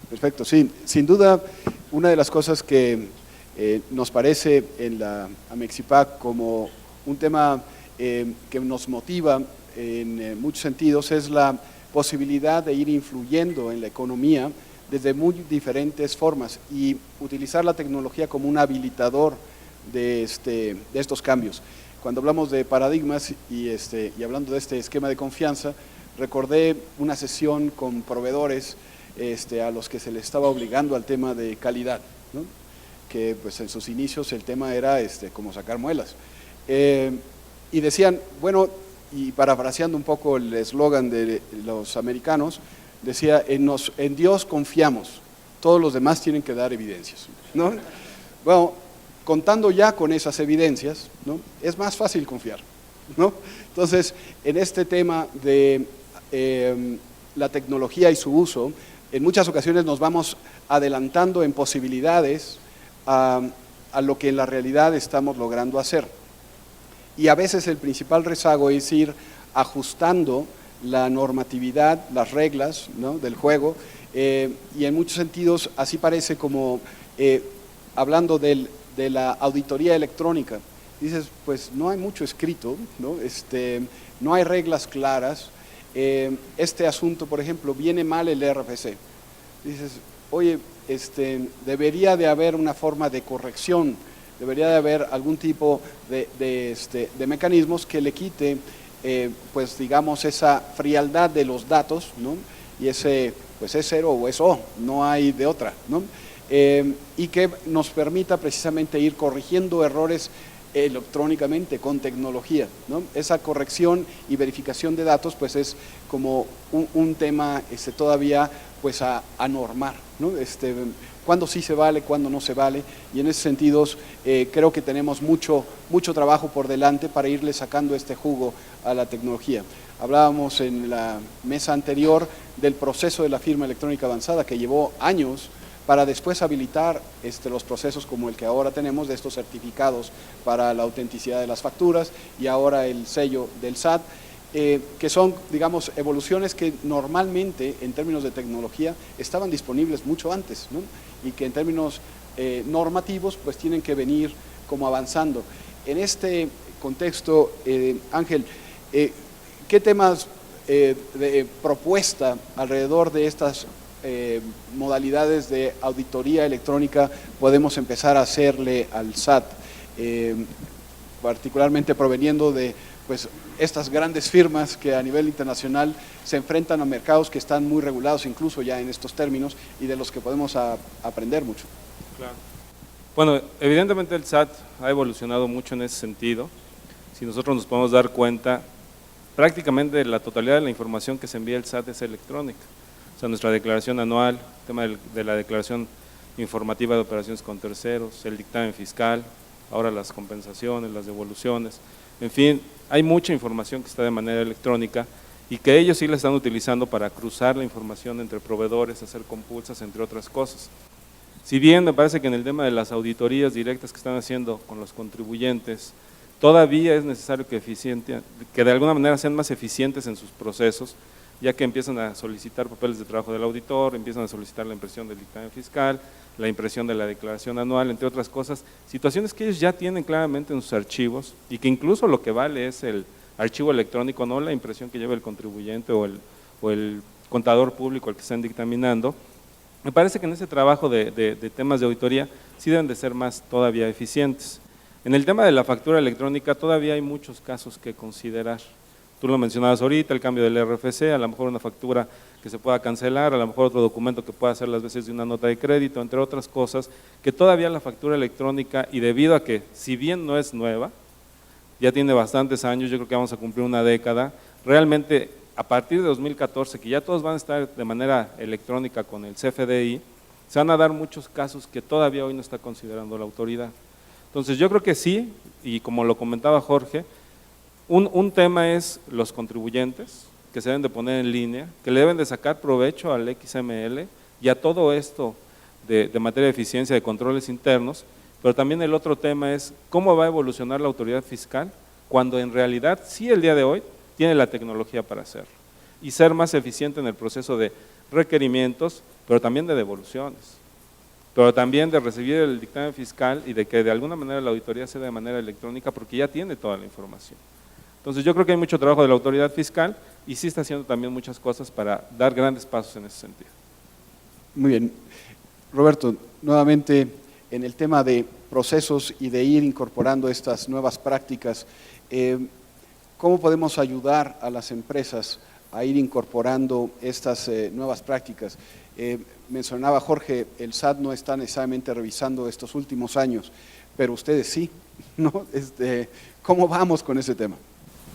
Perfecto, sí, sin duda una de las cosas que nos parece en la Amexipac como un tema que nos motiva en muchos sentidos es la posibilidad de ir influyendo en la economía desde muy diferentes formas y utilizar la tecnología como un habilitador de estos cambios. Cuando hablamos de paradigmas y hablando de este esquema de confianza, recordé una sesión con proveedores a los que se les estaba obligando al tema de calidad, ¿no? Que pues en sus inicios el tema era como sacar muelas. Y decían, bueno, y parafraseando un poco el eslogan de los americanos, decía, en Dios confiamos, todos los demás tienen que dar evidencias, ¿no? Bueno, contando ya con esas evidencias, ¿no? Es más fácil confiar, ¿no? Entonces, en este tema de la tecnología y su uso, en muchas ocasiones nos vamos adelantando en posibilidades a lo que en la realidad estamos logrando hacer. Y a veces el principal rezago es ir ajustando la normatividad, las reglas, ¿no? del juego, y en muchos sentidos así parece como, hablando de la auditoría electrónica, dices, pues no hay mucho escrito, ¿no? No hay reglas claras. Este asunto, por ejemplo, viene mal el RFC. Dices, oye, debería de haber una forma de corrección, debería de haber algún tipo de mecanismos que le quite, pues digamos, esa frialdad de los datos, ¿no? Y ese, pues es cero o es O, no hay de otra, ¿no? Y que nos permita precisamente ir corrigiendo errores electrónicamente con tecnología, ¿no? Esa corrección y verificación de datos pues es como un tema todavía pues a normar, ¿no? Cuándo sí se vale, cuándo no se vale, y en ese sentido creo que tenemos mucho trabajo por delante para irle sacando este jugo a la tecnología. Hablábamos en la mesa anterior del proceso de la firma electrónica avanzada, que llevó años para después habilitar los procesos como el que ahora tenemos, de estos certificados para la autenticidad de las facturas, y ahora el sello del SAT, que son, digamos, evoluciones que normalmente en términos de tecnología estaban disponibles mucho antes, ¿no? Y que en términos normativos pues tienen que venir como avanzando. En este contexto, Ángel, ¿qué temas de propuesta alrededor de estas modalidades de auditoría electrónica podemos empezar a hacerle al SAT, particularmente proveniendo de pues estas grandes firmas que a nivel internacional se enfrentan a mercados que están muy regulados incluso ya en estos términos y de los que podemos aprender mucho? Claro. Bueno, evidentemente el SAT ha evolucionado mucho en ese sentido. Si nosotros nos podemos dar cuenta, prácticamente la totalidad de la información que se envía al SAT es electrónica. O sea, nuestra declaración anual, el tema de la declaración informativa de operaciones con terceros, el dictamen fiscal, ahora las compensaciones, las devoluciones, en fin, hay mucha información que está de manera electrónica y que ellos sí la están utilizando para cruzar la información entre proveedores, hacer compulsas, entre otras cosas. Si bien me parece que en el tema de las auditorías directas que están haciendo con los contribuyentes, todavía es necesario que de alguna manera sean más eficientes en sus procesos, ya que empiezan a solicitar papeles de trabajo del auditor, empiezan a solicitar la impresión del dictamen fiscal, la impresión de la declaración anual, entre otras cosas, situaciones que ellos ya tienen claramente en sus archivos y que incluso lo que vale es el archivo electrónico, no la impresión que lleva el contribuyente o el contador público al que están dictaminando. Me parece que en ese trabajo de temas de auditoría sí deben de ser más todavía eficientes. En el tema de la factura electrónica todavía hay muchos casos que considerar. Tú lo mencionabas ahorita, el cambio del RFC, a lo mejor una factura que se pueda cancelar, a lo mejor otro documento que pueda hacer las veces de una nota de crédito, entre otras cosas, que todavía la factura electrónica, y debido a que, si bien no es nueva, ya tiene bastantes años, yo creo que vamos a cumplir una década, realmente a partir de 2014, que ya todos van a estar de manera electrónica con el CFDI, se van a dar muchos casos que todavía hoy no está considerando la autoridad. Entonces yo creo que sí, y como lo comentaba Jorge, un tema es los contribuyentes, que se deben de poner en línea, que le deben de sacar provecho al XML y a todo esto de materia de eficiencia de controles internos, pero también el otro tema es cómo va a evolucionar la autoridad fiscal cuando en realidad sí el día de hoy tiene la tecnología para hacerlo y ser más eficiente en el proceso de requerimientos, pero también de devoluciones, pero también de recibir el dictamen fiscal y de que de alguna manera la auditoría sea de manera electrónica porque ya tiene toda la información. Entonces yo creo que hay mucho trabajo de la autoridad fiscal y sí está haciendo también muchas cosas para dar grandes pasos en ese sentido. Muy bien. Roberto, nuevamente en el tema de procesos y de ir incorporando estas nuevas prácticas, ¿cómo podemos ayudar a las empresas a ir incorporando estas nuevas prácticas? Mencionaba Jorge, el SAT no está necesariamente revisando estos últimos años, pero ustedes sí, ¿no? ¿Cómo vamos con ese tema?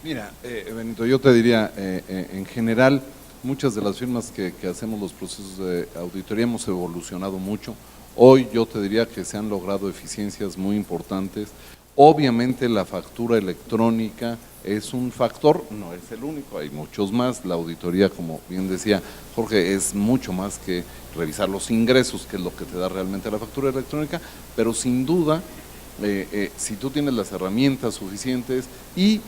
Mira, Benito, yo te diría, en general, muchas de las firmas que hacemos los procesos de auditoría hemos evolucionado mucho. Hoy yo te diría que se han logrado eficiencias muy importantes. Obviamente la factura electrónica es un factor, no es el único, hay muchos más. La auditoría, como bien decía Jorge, es mucho más que revisar los ingresos, que es lo que te da realmente la factura electrónica, pero sin duda, si tú tienes las herramientas suficientes y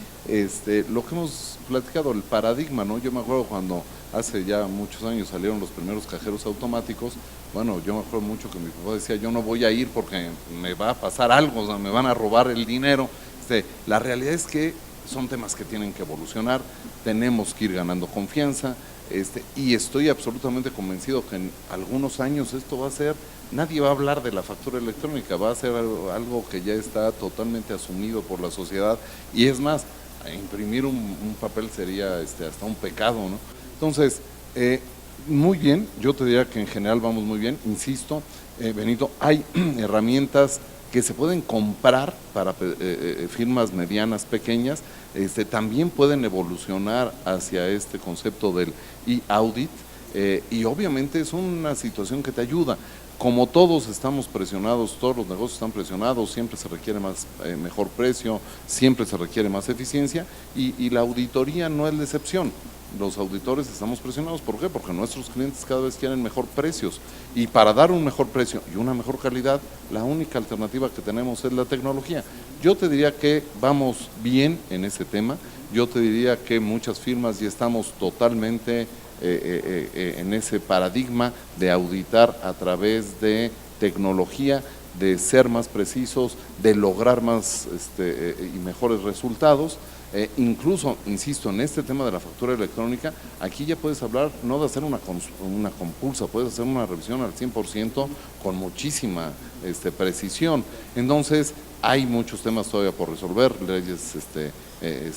lo que hemos platicado, el paradigma, ¿no? Yo me acuerdo cuando hace ya muchos años salieron los primeros cajeros automáticos, bueno, yo me acuerdo mucho que mi papá decía, yo no voy a ir porque me va a pasar algo, o sea, me van a robar el dinero. La realidad es que son temas que tienen que evolucionar, tenemos que ir ganando confianza, y estoy absolutamente convencido que en algunos años esto va a ser, nadie va a hablar de la factura electrónica, va a ser algo que ya está totalmente asumido por la sociedad, y es más, imprimir un papel sería hasta un pecado, ¿no? Entonces, muy bien, yo te diría que en general vamos muy bien, insisto, Benito, hay herramientas que se pueden comprar para firmas medianas, pequeñas, también pueden evolucionar hacia este concepto del e-audit. y obviamente es una situación que te ayuda. Como todos estamos presionados, todos los negocios están presionados, siempre se requiere mejor precio, siempre se requiere más eficiencia y la auditoría no es la excepción. Los auditores estamos presionados, ¿por qué? Porque nuestros clientes cada vez quieren mejor precios y para dar un mejor precio y una mejor calidad, la única alternativa que tenemos es la tecnología. Yo te diría que vamos bien en ese tema, yo te diría que muchas firmas ya estamos totalmente en ese paradigma de auditar a través de tecnología, de ser más precisos, de lograr más y mejores resultados. Incluso, insisto, en este tema de la factura electrónica, aquí ya puedes hablar no de hacer una compulsa, puedes hacer una revisión al 100% con muchísima precisión. Entonces, hay muchos temas todavía por resolver, leyes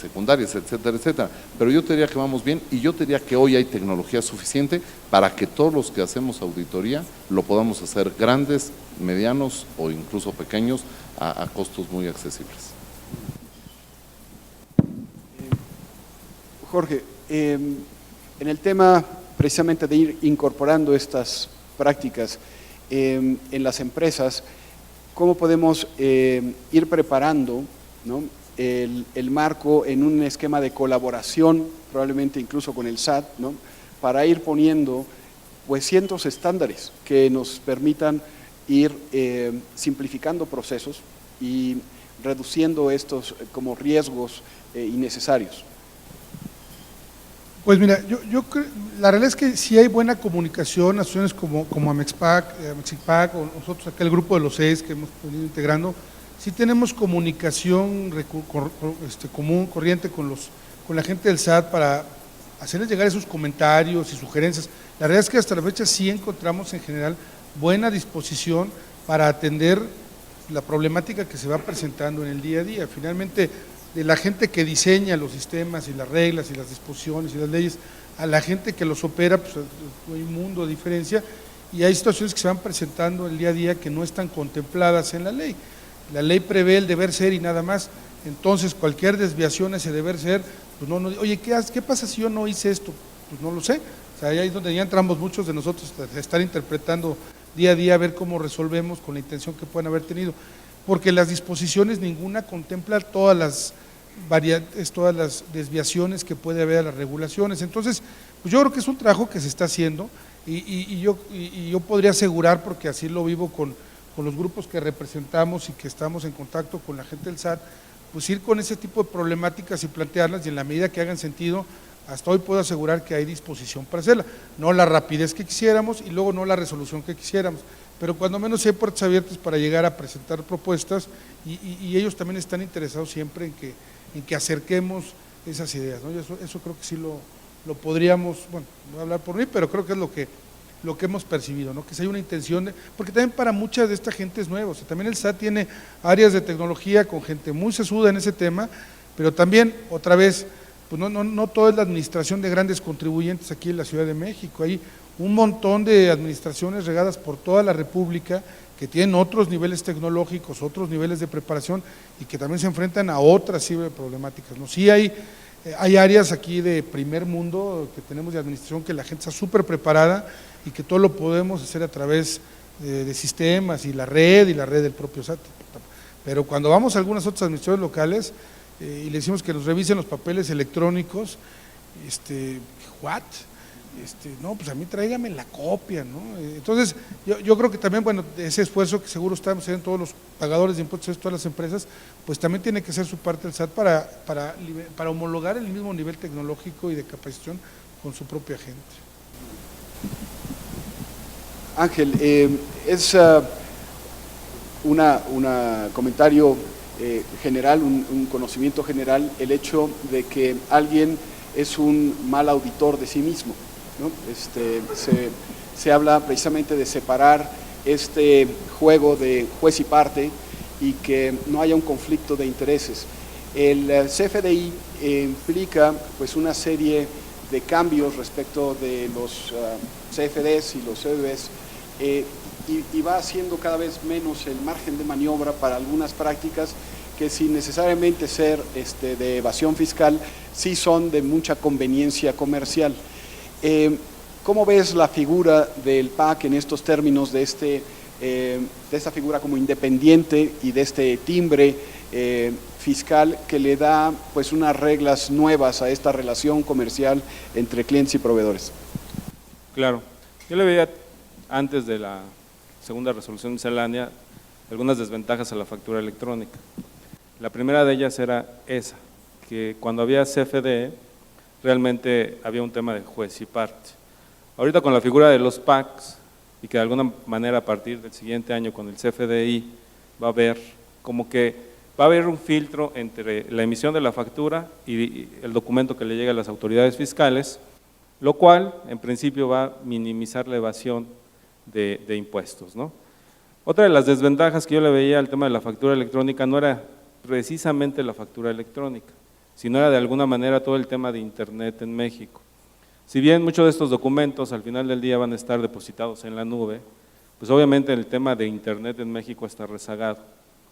secundarias, etcétera, etcétera. Pero yo te diría que vamos bien y yo te diría que hoy hay tecnología suficiente para que todos los que hacemos auditoría lo podamos hacer grandes, medianos o incluso pequeños a costos muy accesibles. Jorge, en el tema precisamente de ir incorporando estas prácticas en las empresas, ¿cómo podemos ir preparando, ¿no?, el marco en un esquema de colaboración, probablemente incluso con el SAT, ¿no?, para ir poniendo pues ciertos estándares que nos permitan ir simplificando procesos y reduciendo estos como riesgos innecesarios? Pues mira, yo creo, la realidad es que sí hay buena comunicación, asociaciones como Amexipac o nosotros acá el grupo de los 6 que hemos venido integrando, sí tenemos comunicación común, corriente con la gente del SAT para hacerles llegar esos comentarios y sugerencias. La realidad es que hasta la fecha sí encontramos en general buena disposición para atender la problemática que se va presentando en el día a día. Finalmente, de la gente que diseña los sistemas y las reglas y las disposiciones y las leyes, a la gente que los opera, pues hay un mundo de diferencia y hay situaciones que se van presentando el día a día que no están contempladas en la ley. La ley prevé el deber ser y nada más, entonces cualquier desviación a ese deber ser, pues oye, ¿qué pasa si yo no hice esto? Pues no lo sé. O sea, ahí es donde ya entramos muchos de nosotros a estar interpretando día a día, a ver cómo resolvemos con la intención que puedan haber tenido. Porque las disposiciones ninguna contempla todas las variantes, todas las desviaciones que puede haber a las regulaciones. Entonces, pues yo creo que es un trabajo que se está haciendo y yo podría asegurar, porque así lo vivo con los grupos que representamos y que estamos en contacto con la gente del SAT, pues ir con ese tipo de problemáticas y plantearlas y en la medida que hagan sentido, hasta hoy puedo asegurar que hay disposición para hacerla. No la rapidez que quisiéramos y luego no la resolución que quisiéramos, pero cuando menos hay puertas abiertas para llegar a presentar propuestas y ellos también están interesados siempre en que acerquemos esas ideas, ¿no? Eso creo que sí lo podríamos, bueno, no voy a hablar por mí, pero creo que es lo que hemos percibido, ¿no? Que si hay una intención porque también para mucha de esta gente es nuevo, o sea, también el SAT tiene áreas de tecnología con gente muy sesuda en ese tema, pero también, otra vez, pues no todo es la administración de grandes contribuyentes aquí en la Ciudad de México, hay un montón de administraciones regadas por toda la República que tienen otros niveles tecnológicos, otros niveles de preparación y que también se enfrentan a otras ciberproblemáticas, ¿no? Sí hay áreas aquí de primer mundo que tenemos de administración que la gente está súper preparada y que todo lo podemos hacer a través de sistemas y la red del propio SAT. Pero cuando vamos a algunas otras administraciones locales y le decimos que nos revisen los papeles electrónicos, ¿what? No, pues a mí tráigame la copia, ¿no? Entonces, yo creo que también, bueno, ese esfuerzo que seguro estamos haciendo todos los pagadores de impuestos, todas las empresas, pues también tiene que ser su parte del SAT para homologar el mismo nivel tecnológico y de capacitación con su propia gente. Ángel, es un comentario general, un conocimiento general, el hecho de que alguien es un mal auditor de sí mismo, ¿no? Se habla precisamente de separar este juego de juez y parte y que no haya un conflicto de intereses. El CFDI implica pues una serie de cambios respecto de los CFDs y los CBBs y va haciendo cada vez menos el margen de maniobra para algunas prácticas que sin necesariamente ser de evasión fiscal, sí son de mucha conveniencia comercial. ¿cómo ves la figura del PAC en estos términos de esta figura como independiente y de este timbre fiscal que le da pues unas reglas nuevas a esta relación comercial entre clientes y proveedores? Claro, yo le veía antes de la segunda resolución miscelánea algunas desventajas a la factura electrónica. La primera de ellas era esa, que cuando había CFDI realmente había un tema de juez y parte. Ahorita con la figura de los PACs y que de alguna manera a partir del siguiente año con el CFDI va a haber como que va a haber un filtro entre la emisión de la factura y el documento que le llega a las autoridades fiscales, lo cual en principio va a minimizar la evasión de impuestos, ¿no? Otra de las desventajas que yo le veía al tema de la factura electrónica no era precisamente la factura electrónica, sino era de alguna manera todo el tema de Internet en México. Si bien muchos de estos documentos al final del día van a estar depositados en la nube, pues obviamente el tema de Internet en México está rezagado,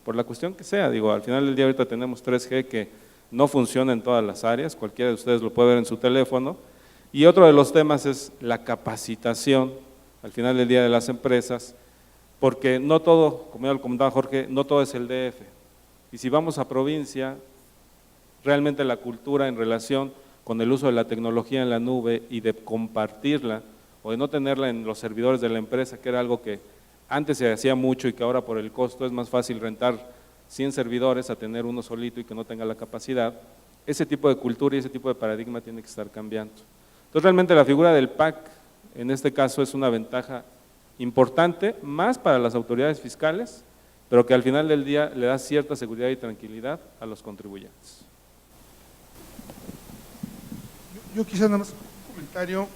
por la cuestión que sea. Digo, al final del día ahorita tenemos 3G que no funciona en todas las áreas, cualquiera de ustedes lo puede ver en su teléfono, y otro de los temas es la capacitación al final del día de las empresas, porque no todo, como ya lo comentaba Jorge, no todo es el DF, y si vamos a provincia, realmente la cultura en relación con el uso de la tecnología en la nube y de compartirla o de no tenerla en los servidores de la empresa, que era algo que antes se hacía mucho y que ahora por el costo es más fácil rentar 100 servidores a tener uno solito y que no tenga la capacidad, ese tipo de cultura y ese tipo de paradigma tiene que estar cambiando. Entonces realmente la figura del PAC en este caso es una ventaja importante, más para las autoridades fiscales, pero que al final del día le da cierta seguridad y tranquilidad a los contribuyentes. Yo quizás nada más un comentario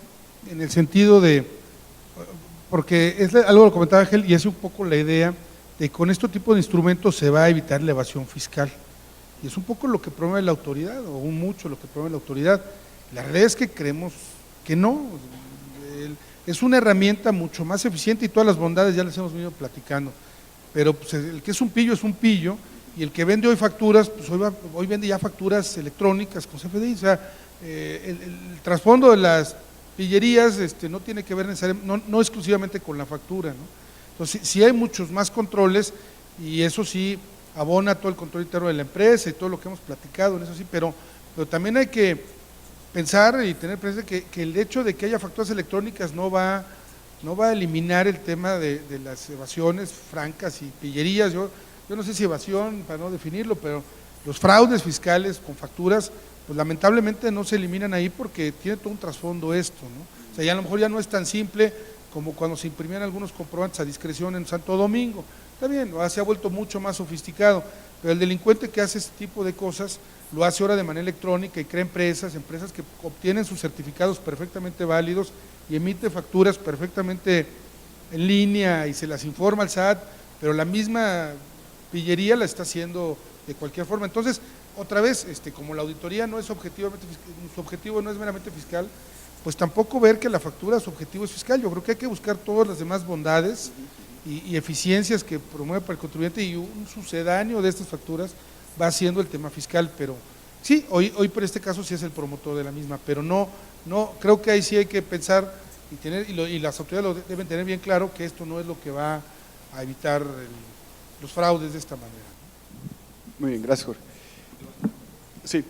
en el sentido de, porque es algo que lo comentaba Ángel y es un poco la idea de que con este tipo de instrumentos se va a evitar la evasión fiscal. Y es un poco lo que promueve la autoridad, o un mucho lo que promueve la autoridad. La realidad es que creemos que no, es una herramienta mucho más eficiente y todas las bondades ya les hemos venido platicando. Pero pues, el que es un pillo, y el que vende hoy facturas, pues hoy vende ya facturas electrónicas con CFDI, o sea, el trasfondo de las pillerías no tiene que ver necesariamente, no exclusivamente con la factura, ¿no? Entonces, sí hay muchos más controles y eso sí abona todo el control interno de la empresa y todo lo que hemos platicado en eso sí, pero también hay que pensar y tener presente que el hecho de que haya facturas electrónicas no va a eliminar el tema de las evasiones francas y pillerías. Yo no sé si evasión, para no definirlo, pero los fraudes fiscales con facturas, pues lamentablemente no se eliminan ahí porque tiene todo un trasfondo esto, ¿no? O sea, ya a lo mejor ya no es tan simple como cuando se imprimían algunos comprobantes a discreción en Santo Domingo. Está bien, se ha vuelto mucho más sofisticado, pero el delincuente que hace este tipo de cosas lo hace ahora de manera electrónica y crea empresas que obtienen sus certificados perfectamente válidos y emite facturas perfectamente en línea y se las informa al SAT, pero la misma pillería la está haciendo de cualquier forma. Entonces, otra vez, como la auditoría no es objetivamente fiscal, su objetivo no es meramente fiscal, pues tampoco ver que la factura su objetivo es fiscal. Yo creo que hay que buscar todas las demás bondades y eficiencias que promueve para el contribuyente, y un sucedáneo de estas facturas va siendo el tema fiscal, pero sí, hoy por este caso sí es el promotor de la misma, pero no creo que ahí sí hay que pensar y las autoridades lo deben tener bien claro, que esto no es lo que va a evitar los fraudes de esta manera. Muy bien, gracias, Jorge. Sí.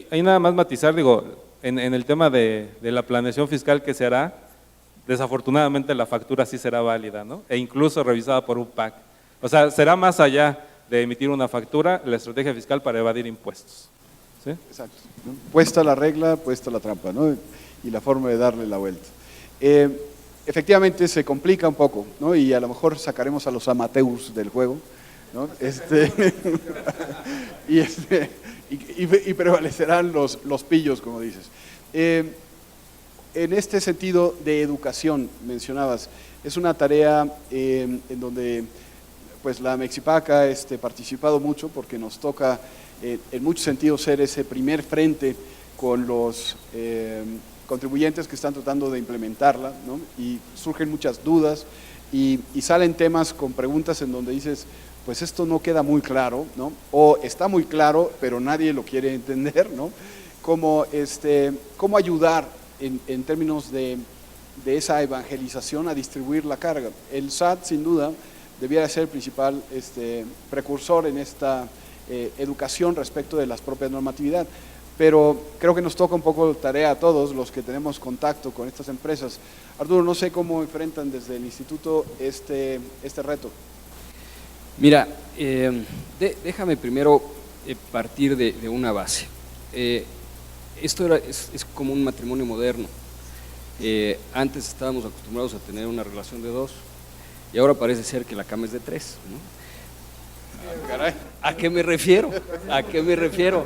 Ahí nada más matizar, digo, en el tema de la planeación fiscal que se hará, desafortunadamente la factura sí será válida, ¿no? E incluso revisada por un PAC. O sea, será más allá de emitir una factura, la estrategia fiscal para evadir impuestos. ¿Sí? Exacto, ¿no? Puesta la regla, puesta la trampa, ¿no? Y la forma de darle la vuelta. Efectivamente se complica un poco, ¿no? Y a lo mejor sacaremos a los amateurs del juego, ¿no? Y prevalecerán los pillos, como dices. En este sentido de educación, mencionabas, es una tarea en donde pues la Mexipac ha participado mucho, porque nos toca en muchos sentidos ser ese primer frente con los contribuyentes que están tratando de implementarla, ¿no? Y surgen muchas dudas y salen temas con preguntas en donde dices, pues esto no queda muy claro, ¿no? O está muy claro, pero nadie lo quiere entender, ¿no? Cómo ayudar en términos de de esa evangelización a distribuir la carga. El SAT, sin duda, debiera ser el principal precursor en esta educación respecto de las propias normatividad. Pero creo que nos toca un poco tarea a todos los que tenemos contacto con estas empresas. Arturo, no sé cómo enfrentan desde el instituto este reto. Mira, déjame primero partir de una base. Esto es como un matrimonio moderno. Antes estábamos acostumbrados a tener una relación de 2 y ahora parece ser que la cama es de 3, ¿no? Caray. ¿A qué me refiero? ¿A qué me refiero?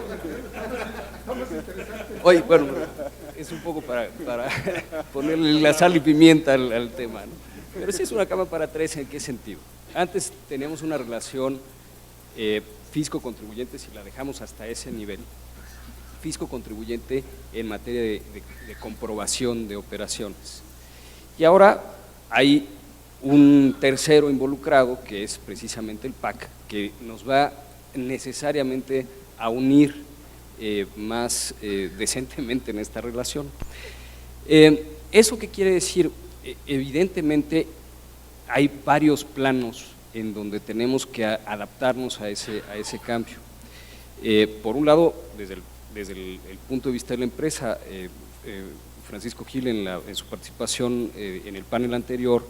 Oye, bueno, es un poco para ponerle la sal y pimienta al tema, ¿no? Pero sí es una cama para 3, ¿en qué sentido? Antes teníamos una relación fisco-contribuyente, si la dejamos hasta ese nivel, fisco-contribuyente en materia de comprobación de operaciones. Y ahora hay un tercero involucrado, que es precisamente el PAC, que nos va necesariamente a unir más decentemente en esta relación. ¿Eso qué quiere decir? Evidentemente hay varios planos en donde tenemos que adaptarnos a ese cambio. Por un lado, desde el punto de vista de la empresa, Francisco Gil en su participación en el panel anterior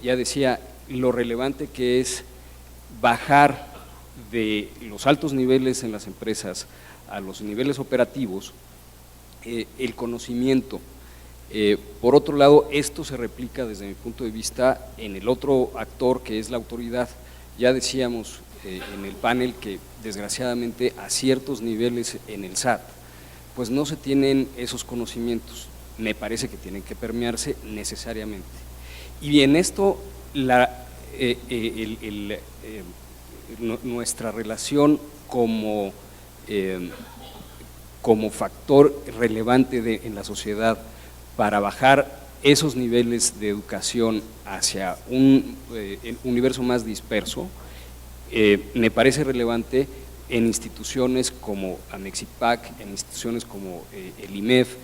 ya decía lo relevante que es bajar de los altos niveles en las empresas a los niveles operativos el conocimiento. Por otro lado, esto se replica desde mi punto de vista en el otro actor que es la autoridad. Ya decíamos en el panel que desgraciadamente a ciertos niveles en el SAT pues no se tienen esos conocimientos, me parece que tienen que permearse necesariamente. Y en esto nuestra relación como factor relevante en la sociedad para bajar esos niveles de educación hacia un universo más disperso, me parece relevante en instituciones como Amexipac, en instituciones como el IMEF,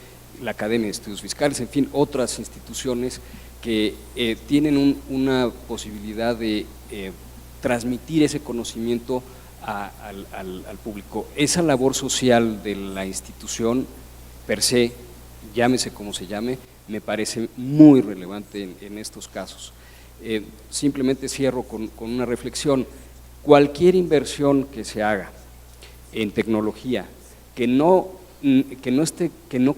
la Academia de Estudios Fiscales, en fin, otras instituciones que tienen una posibilidad de transmitir ese conocimiento al público. Esa labor social de la institución per se, llámese como se llame, me parece muy relevante en estos casos. Simplemente cierro con una reflexión. Cualquier inversión que se haga en tecnología que no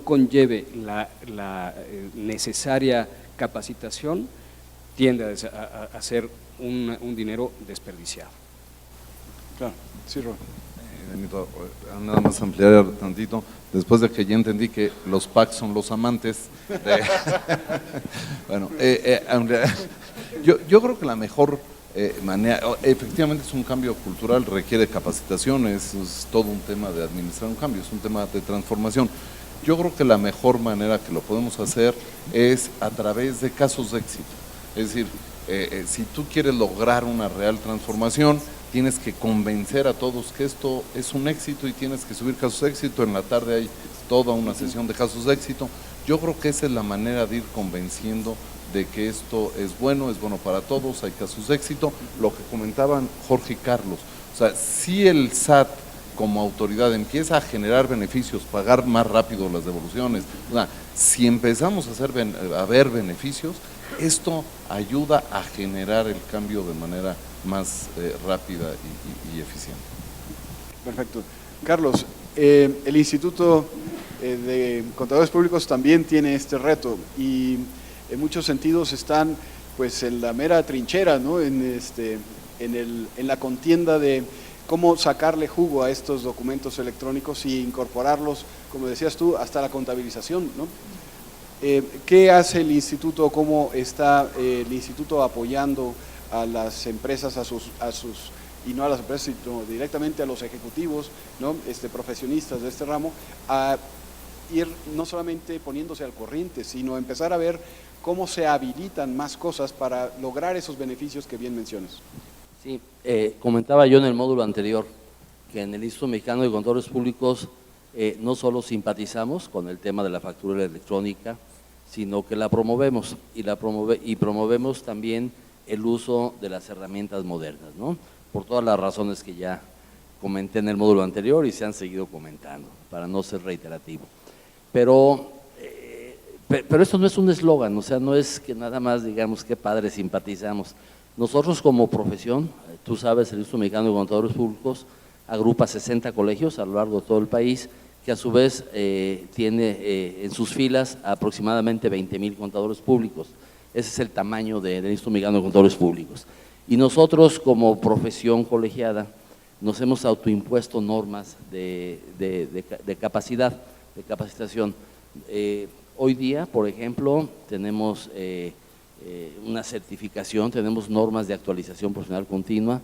conlleve la necesaria capacitación tiende a ser un dinero desperdiciado. Claro, sí, Rob. Benito, nada más ampliar tantito, después de que ya entendí que los PAC son los amantes bueno, yo creo que la mejor manera, efectivamente es un cambio cultural, requiere capacitación, es todo un tema de administrar un cambio, es un tema de transformación. Yo creo que la mejor manera que lo podemos hacer es a través de casos de éxito, es decir, si tú quieres lograr una real transformación, tienes que convencer a todos que esto es un éxito y tienes que subir casos de éxito. En la tarde hay toda una sesión de casos de éxito. Yo creo que esa es la manera de ir convenciendo de que esto es bueno para todos, hay casos de éxito. Lo que comentaban Jorge y Carlos, o sea, si el SAT como autoridad empieza a generar beneficios, pagar más rápido las devoluciones, o sea, si empezamos a ver beneficios, esto ayuda a generar el cambio de manera más rápida y eficiente. Perfecto. Carlos, el Instituto de Contadores Públicos también tiene este reto y en muchos sentidos están pues en la mera trinchera, ¿no? En la contienda de cómo sacarle jugo a estos documentos electrónicos y incorporarlos, como decías tú, hasta la contabilización, ¿no? ¿Qué hace el instituto? ¿Cómo está el instituto apoyando a las empresas, y no a las empresas, sino directamente a los ejecutivos, ¿no? Profesionistas de este ramo, a ir no solamente poniéndose al corriente, sino empezar a ver cómo se habilitan más cosas para lograr esos beneficios que bien mencionas? Sí, comentaba yo en el módulo anterior que en el Instituto Mexicano de Contadores Públicos no solo simpatizamos con el tema de la factura electrónica, sino que la promovemos y promovemos también el uso de las herramientas modernas, ¿no? Por todas las razones que ya comenté en el módulo anterior y se han seguido comentando, para no ser reiterativo. Pero esto no es un eslogan, o sea, no es que nada más digamos qué padre simpatizamos. Nosotros como profesión, tú sabes, el Instituto Mexicano de Contadores Públicos agrupa 60 colegios a lo largo de todo el país, que a su vez tiene en sus filas aproximadamente 20,000 contadores públicos. Ese es el tamaño del Instituto Mexicano de Contadores Públicos. Y nosotros como profesión colegiada nos hemos autoimpuesto normas de capacidad, de capacitación. Hoy día, por ejemplo, tenemos una certificación, tenemos normas de actualización profesional continua.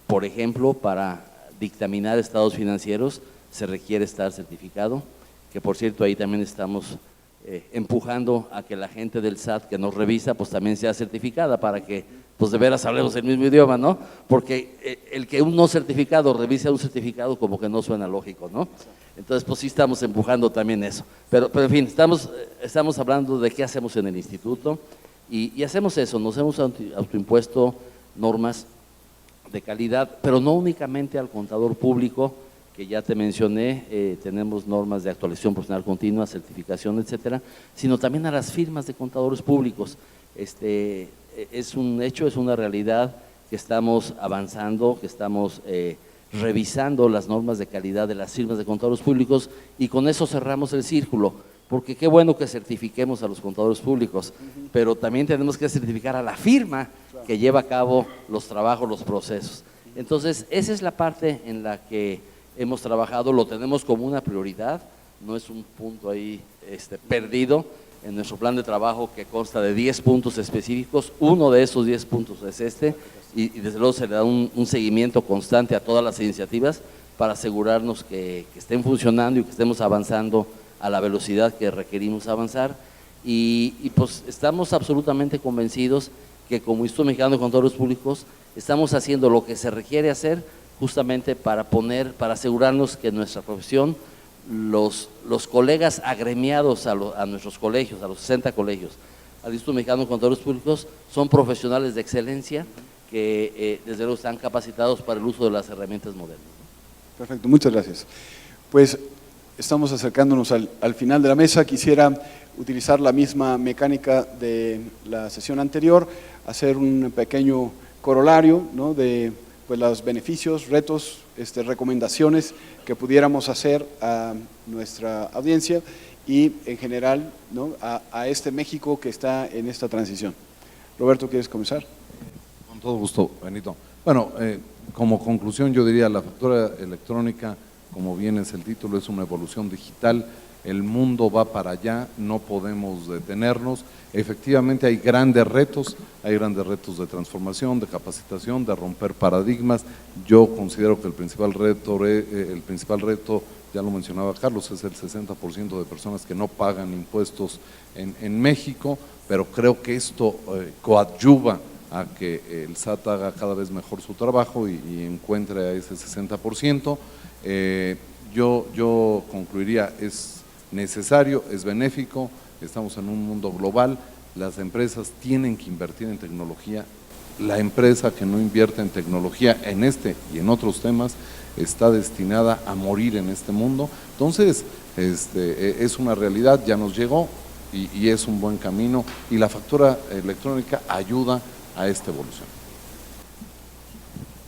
Por ejemplo, para dictaminar estados financieros se requiere estar certificado, que por cierto ahí también estamos empujando a que la gente del SAT que nos revisa pues también sea certificada para que pues de veras hablemos el mismo idioma, ¿no? Porque el que un no certificado revise a un certificado como que no suena lógico, ¿no? Entonces pues sí estamos empujando también eso, pero en fin, estamos hablando de qué hacemos en el instituto y hacemos eso, nos hemos autoimpuesto normas de calidad, pero no únicamente al contador público, que ya te mencioné, tenemos normas de actualización profesional continua, certificación, etcétera, sino también a las firmas de contadores públicos. Es un hecho, es una realidad que estamos avanzando, que estamos revisando las normas de calidad de las firmas de contadores públicos y con eso cerramos el círculo, porque qué bueno que certifiquemos a los contadores públicos, pero también tenemos que certificar a la firma que lleva a cabo los trabajos, los procesos. Entonces, esa es la parte en la que hemos trabajado, lo tenemos como una prioridad, no es un punto ahí perdido en nuestro plan de trabajo que consta de 10 puntos específicos. Uno de esos 10 puntos es y desde luego se le da un seguimiento constante a todas las iniciativas para asegurarnos que estén funcionando y que estemos avanzando a la velocidad que requerimos avanzar y pues estamos absolutamente convencidos que como Instituto Mexicano de Contadores Públicos estamos haciendo lo que se requiere hacer justamente para asegurarnos que nuestra profesión, los colegas agremiados a nuestros colegios, a los 60 colegios, al Instituto Mexicano de Contadores Públicos, son profesionales de excelencia que desde luego están capacitados para el uso de las herramientas modernas. Perfecto, muchas gracias. Pues estamos acercándonos al final de la mesa. Quisiera utilizar la misma mecánica de la sesión anterior, hacer un pequeño corolario, ¿no?, de pues los beneficios, retos, recomendaciones que pudiéramos hacer a nuestra audiencia y en general, ¿no?, a este México que está en esta transición. Roberto, ¿quieres comenzar? Con todo gusto, Benito. Bueno, como conclusión yo diría la factura electrónica, como bien es el título, es una evolución digital. El mundo va para allá, no podemos detenernos. Efectivamente hay grandes retos de transformación, de capacitación, de romper paradigmas. Yo considero que el principal reto, ya lo mencionaba Carlos, es el 60% de personas que no pagan impuestos en México, pero creo que esto coadyuva a que el SAT haga cada vez mejor su trabajo y encuentre a ese 60%. Yo concluiría, es necesario, es benéfico, estamos en un mundo global, las empresas tienen que invertir en tecnología, la empresa que no invierte en tecnología en este y en otros temas está destinada a morir en este mundo. Entonces, es una realidad, ya nos llegó y es un buen camino y la factura electrónica ayuda a esta evolución.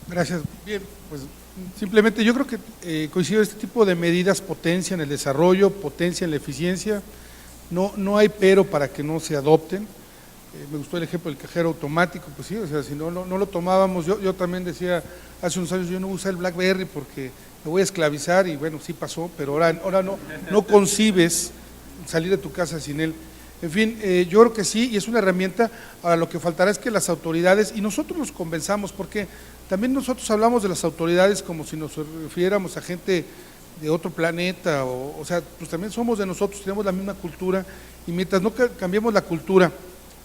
Gracias. Bien, pues simplemente yo creo que coincido, este tipo de medidas potencian el desarrollo, potencian la eficiencia, no hay pero para que no se adopten. Me gustó el ejemplo del cajero automático, pues sí, o sea, si no lo tomábamos, yo también decía hace unos años, yo no usé el BlackBerry porque me voy a esclavizar y bueno, sí pasó, pero ahora no concibes salir de tu casa sin él. En fin, yo creo que sí, y es una herramienta. Ahora lo que faltará es que las autoridades, y nosotros los convenzamos, porque también nosotros hablamos de las autoridades como si nos refiriéramos a gente de otro planeta, o sea, pues también somos de nosotros, tenemos la misma cultura, y mientras no cambiemos la cultura,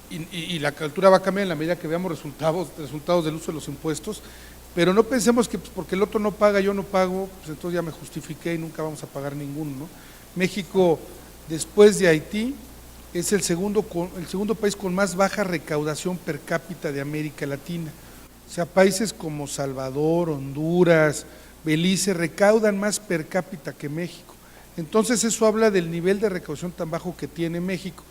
y la cultura va a cambiar en la medida que veamos resultados del uso de los impuestos, pero no pensemos que pues, porque el otro no paga, yo no pago, pues entonces ya me justifiqué y nunca vamos a pagar ninguno, ¿no? México, después de Haití, es el segundo país con más baja recaudación per cápita de América Latina. O sea, países como Salvador, Honduras, Belice recaudan más per cápita que México. Entonces eso habla del nivel de recaudación tan bajo que tiene México.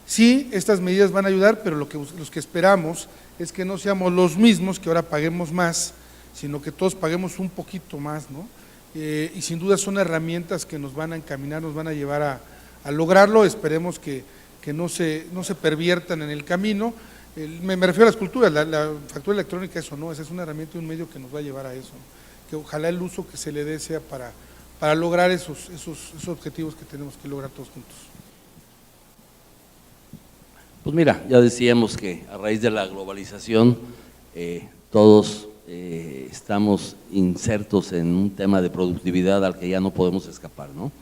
Sí, estas medidas van a ayudar, pero los que esperamos es que no seamos los mismos, que ahora paguemos más, sino que todos paguemos un poquito más, ¿no? Y sin duda son herramientas que nos van a encaminar, nos van a llevar a lograrlo. Esperemos que no se perviertan en el camino. Me refiero a las culturas, la factura electrónica, eso no, esa es una herramienta y un medio que nos va a llevar a eso, ¿no? Que ojalá el uso que se le dé sea para lograr esos objetivos que tenemos que lograr todos juntos. Pues mira, ya decíamos que a raíz de la globalización todos estamos insertos en un tema de productividad al que ya no podemos escapar, ¿no?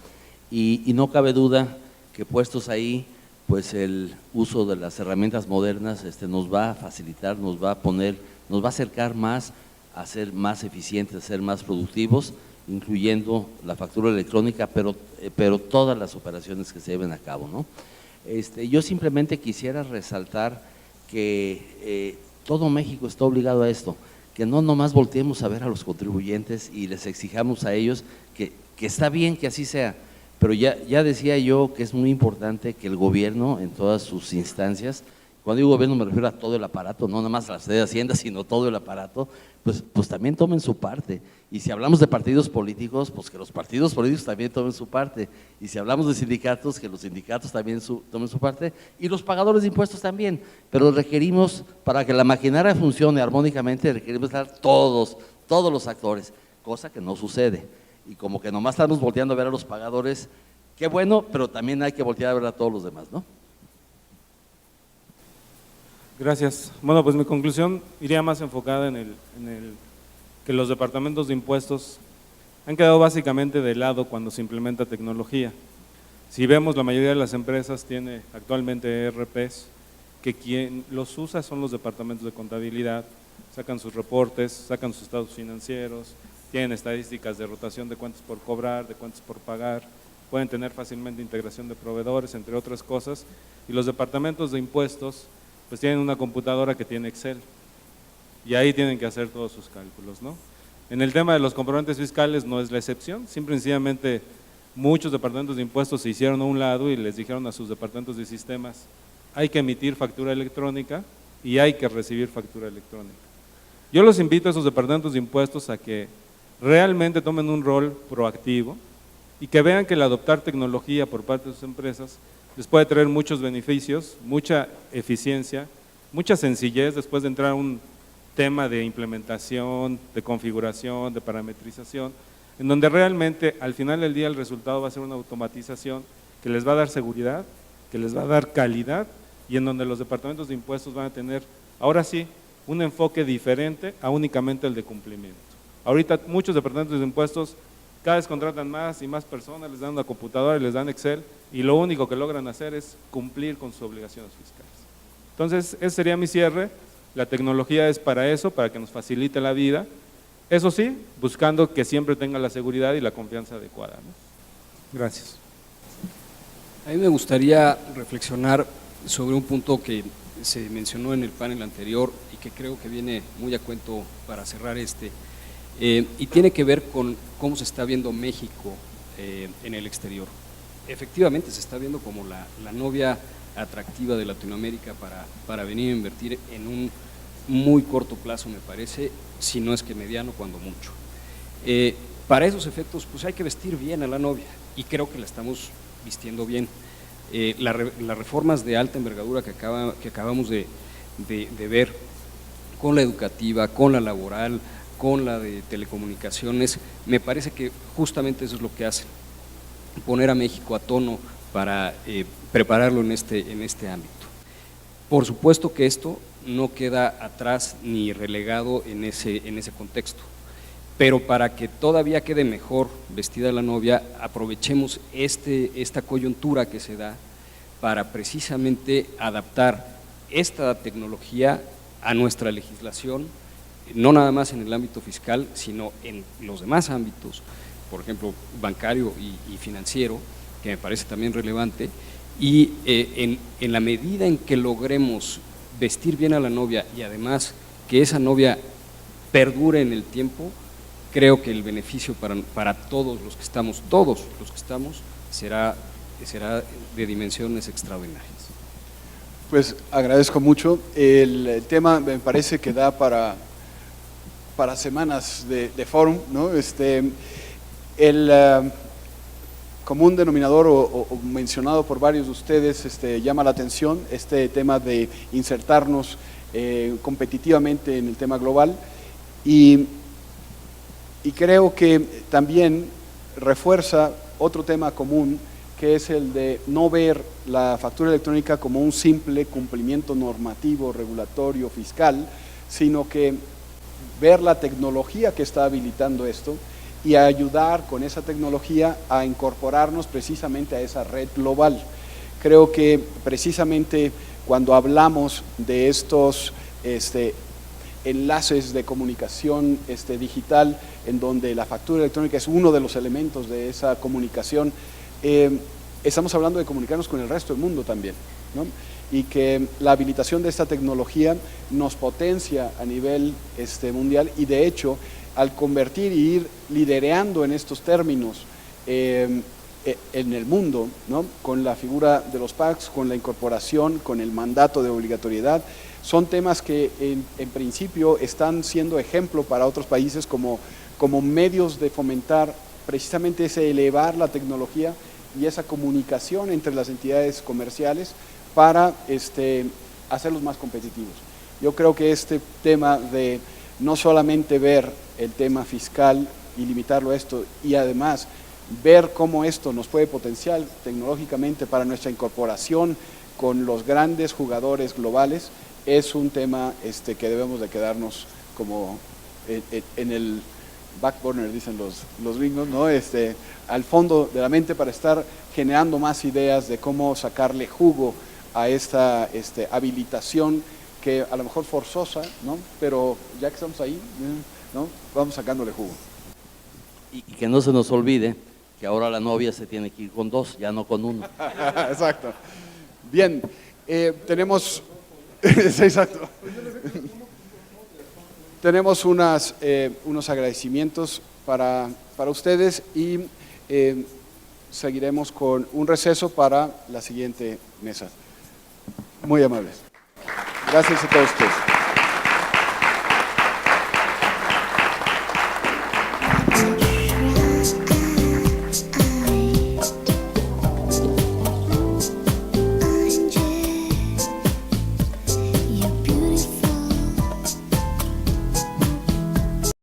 Y no cabe duda que puestos ahí, pues el uso de las herramientas modernas nos va a facilitar, nos va a acercar más a ser más eficientes, a ser más productivos, incluyendo la factura electrónica, pero todas las operaciones que se lleven a cabo, ¿no? Yo simplemente quisiera resaltar que todo México está obligado a esto, que no nomás volteemos a ver a los contribuyentes y les exijamos a ellos que está bien que así sea, pero ya decía yo que es muy importante que el gobierno en todas sus instancias, cuando digo gobierno me refiero a todo el aparato, no nada más a la Secretaría de Hacienda, sino todo el aparato, pues también tomen su parte. Y si hablamos de partidos políticos, pues que los partidos políticos también tomen su parte. Y si hablamos de sindicatos, que los sindicatos también tomen su parte. Y los pagadores de impuestos también. Pero requerimos, para que la maquinaria funcione armónicamente, requerimos estar todos los actores, cosa que no sucede. Y como que nomás estamos volteando a ver a los pagadores, qué bueno, pero también hay que voltear a ver a todos los demás, ¿no? Gracias. Bueno, pues mi conclusión iría más enfocada en el que los departamentos de impuestos han quedado básicamente de lado cuando se implementa tecnología. Si vemos, la mayoría de las empresas tiene actualmente ERPs, que quien los usa son los departamentos de contabilidad, sacan sus reportes, sacan sus estados financieros, tienen estadísticas de rotación de cuentas por cobrar, de cuentas por pagar, pueden tener fácilmente integración de proveedores, entre otras cosas, y los departamentos de impuestos pues tienen una computadora que tiene Excel y ahí tienen que hacer todos sus cálculos, ¿no? En el tema de los comprobantes fiscales no es la excepción, simple y sencillamente muchos departamentos de impuestos se hicieron a un lado y les dijeron a sus departamentos de sistemas, hay que emitir factura electrónica y hay que recibir factura electrónica. Yo los invito a esos departamentos de impuestos a que realmente tomen un rol proactivo y que vean que el adoptar tecnología por parte de sus empresas les puede traer muchos beneficios, mucha eficiencia, mucha sencillez después de entrar a un tema de implementación, de configuración, de parametrización, en donde realmente al final del día el resultado va a ser una automatización que les va a dar seguridad, que les va a dar calidad y en donde los departamentos de impuestos van a tener, ahora sí, un enfoque diferente a únicamente el de cumplimiento. Ahorita muchos departamentos de impuestos cada vez contratan más y más personas, les dan una computadora y les dan Excel y lo único que logran hacer es cumplir con sus obligaciones fiscales. Entonces, ese sería mi cierre. La tecnología es para eso, para que nos facilite la vida. Eso sí, buscando que siempre tenga la seguridad y la confianza adecuada, ¿no? Gracias. A mí me gustaría reflexionar sobre un punto que se mencionó en el panel anterior y que creo que viene muy a cuento para cerrar y tiene que ver con cómo se está viendo México en el exterior. Efectivamente se está viendo como la novia atractiva de Latinoamérica para venir a invertir en un muy corto plazo, me parece, si no es que mediano, cuando mucho. Para esos efectos, pues hay que vestir bien a la novia y creo que la estamos vistiendo bien. Las reformas de alta envergadura que acabamos de ver, con la educativa, con la laboral, con la de telecomunicaciones, me parece que justamente eso es lo que hacen, poner a México a tono para prepararlo en este ámbito. Por supuesto que esto no queda atrás ni relegado en ese contexto, pero para que todavía quede mejor vestida la novia, aprovechemos esta coyuntura que se da para precisamente adaptar esta tecnología a nuestra legislación, no nada más en el ámbito fiscal, sino en los demás ámbitos, por ejemplo, bancario y financiero, que me parece también relevante, Y en la medida en que logremos vestir bien a la novia y además que esa novia perdure en el tiempo, creo que el beneficio para todos los que estamos, será de dimensiones extraordinarias. Pues agradezco mucho. El tema me parece que da para semanas de fórum, ¿no? El común denominador o mencionado por varios de ustedes llama la atención, este tema de insertarnos competitivamente en el tema global, y creo que también refuerza otro tema común, que es el de no ver la factura electrónica como un simple cumplimiento normativo, regulatorio, fiscal, sino que ver la tecnología que está habilitando esto y ayudar con esa tecnología a incorporarnos precisamente a esa red global. Creo que precisamente cuando hablamos de estos enlaces de comunicación digital, en donde la factura electrónica es uno de los elementos de esa comunicación, estamos hablando de comunicarnos con el resto del mundo también, ¿no? Y que la habilitación de esta tecnología nos potencia a nivel mundial, y de hecho al convertir y ir liderando en estos términos en el mundo, ¿no? Con la figura de los PACs, con la incorporación, con el mandato de obligatoriedad, son temas que en principio están siendo ejemplo para otros países como medios de fomentar precisamente ese elevar la tecnología y esa comunicación entre las entidades comerciales para hacerlos más competitivos. Yo creo que este tema de no solamente ver el tema fiscal y limitarlo a esto, y además ver cómo esto nos puede potenciar tecnológicamente para nuestra incorporación con los grandes jugadores globales, es un tema que debemos de quedarnos como en el back burner, dicen los gringos, ¿no? Al fondo de la mente, para estar generando más ideas de cómo sacarle jugo a esta habilitación que a lo mejor forzosa, ¿no? Pero ya que estamos ahí, ¿no? Vamos sacándole jugo. Y que no se nos olvide que ahora la novia se tiene que ir con 2, ya no con 1. Exacto. Bien, tenemos... Exacto. Tenemos unos agradecimientos para ustedes, y seguiremos con un receso para la siguiente mesa. Muy amables. Gracias a todos ustedes.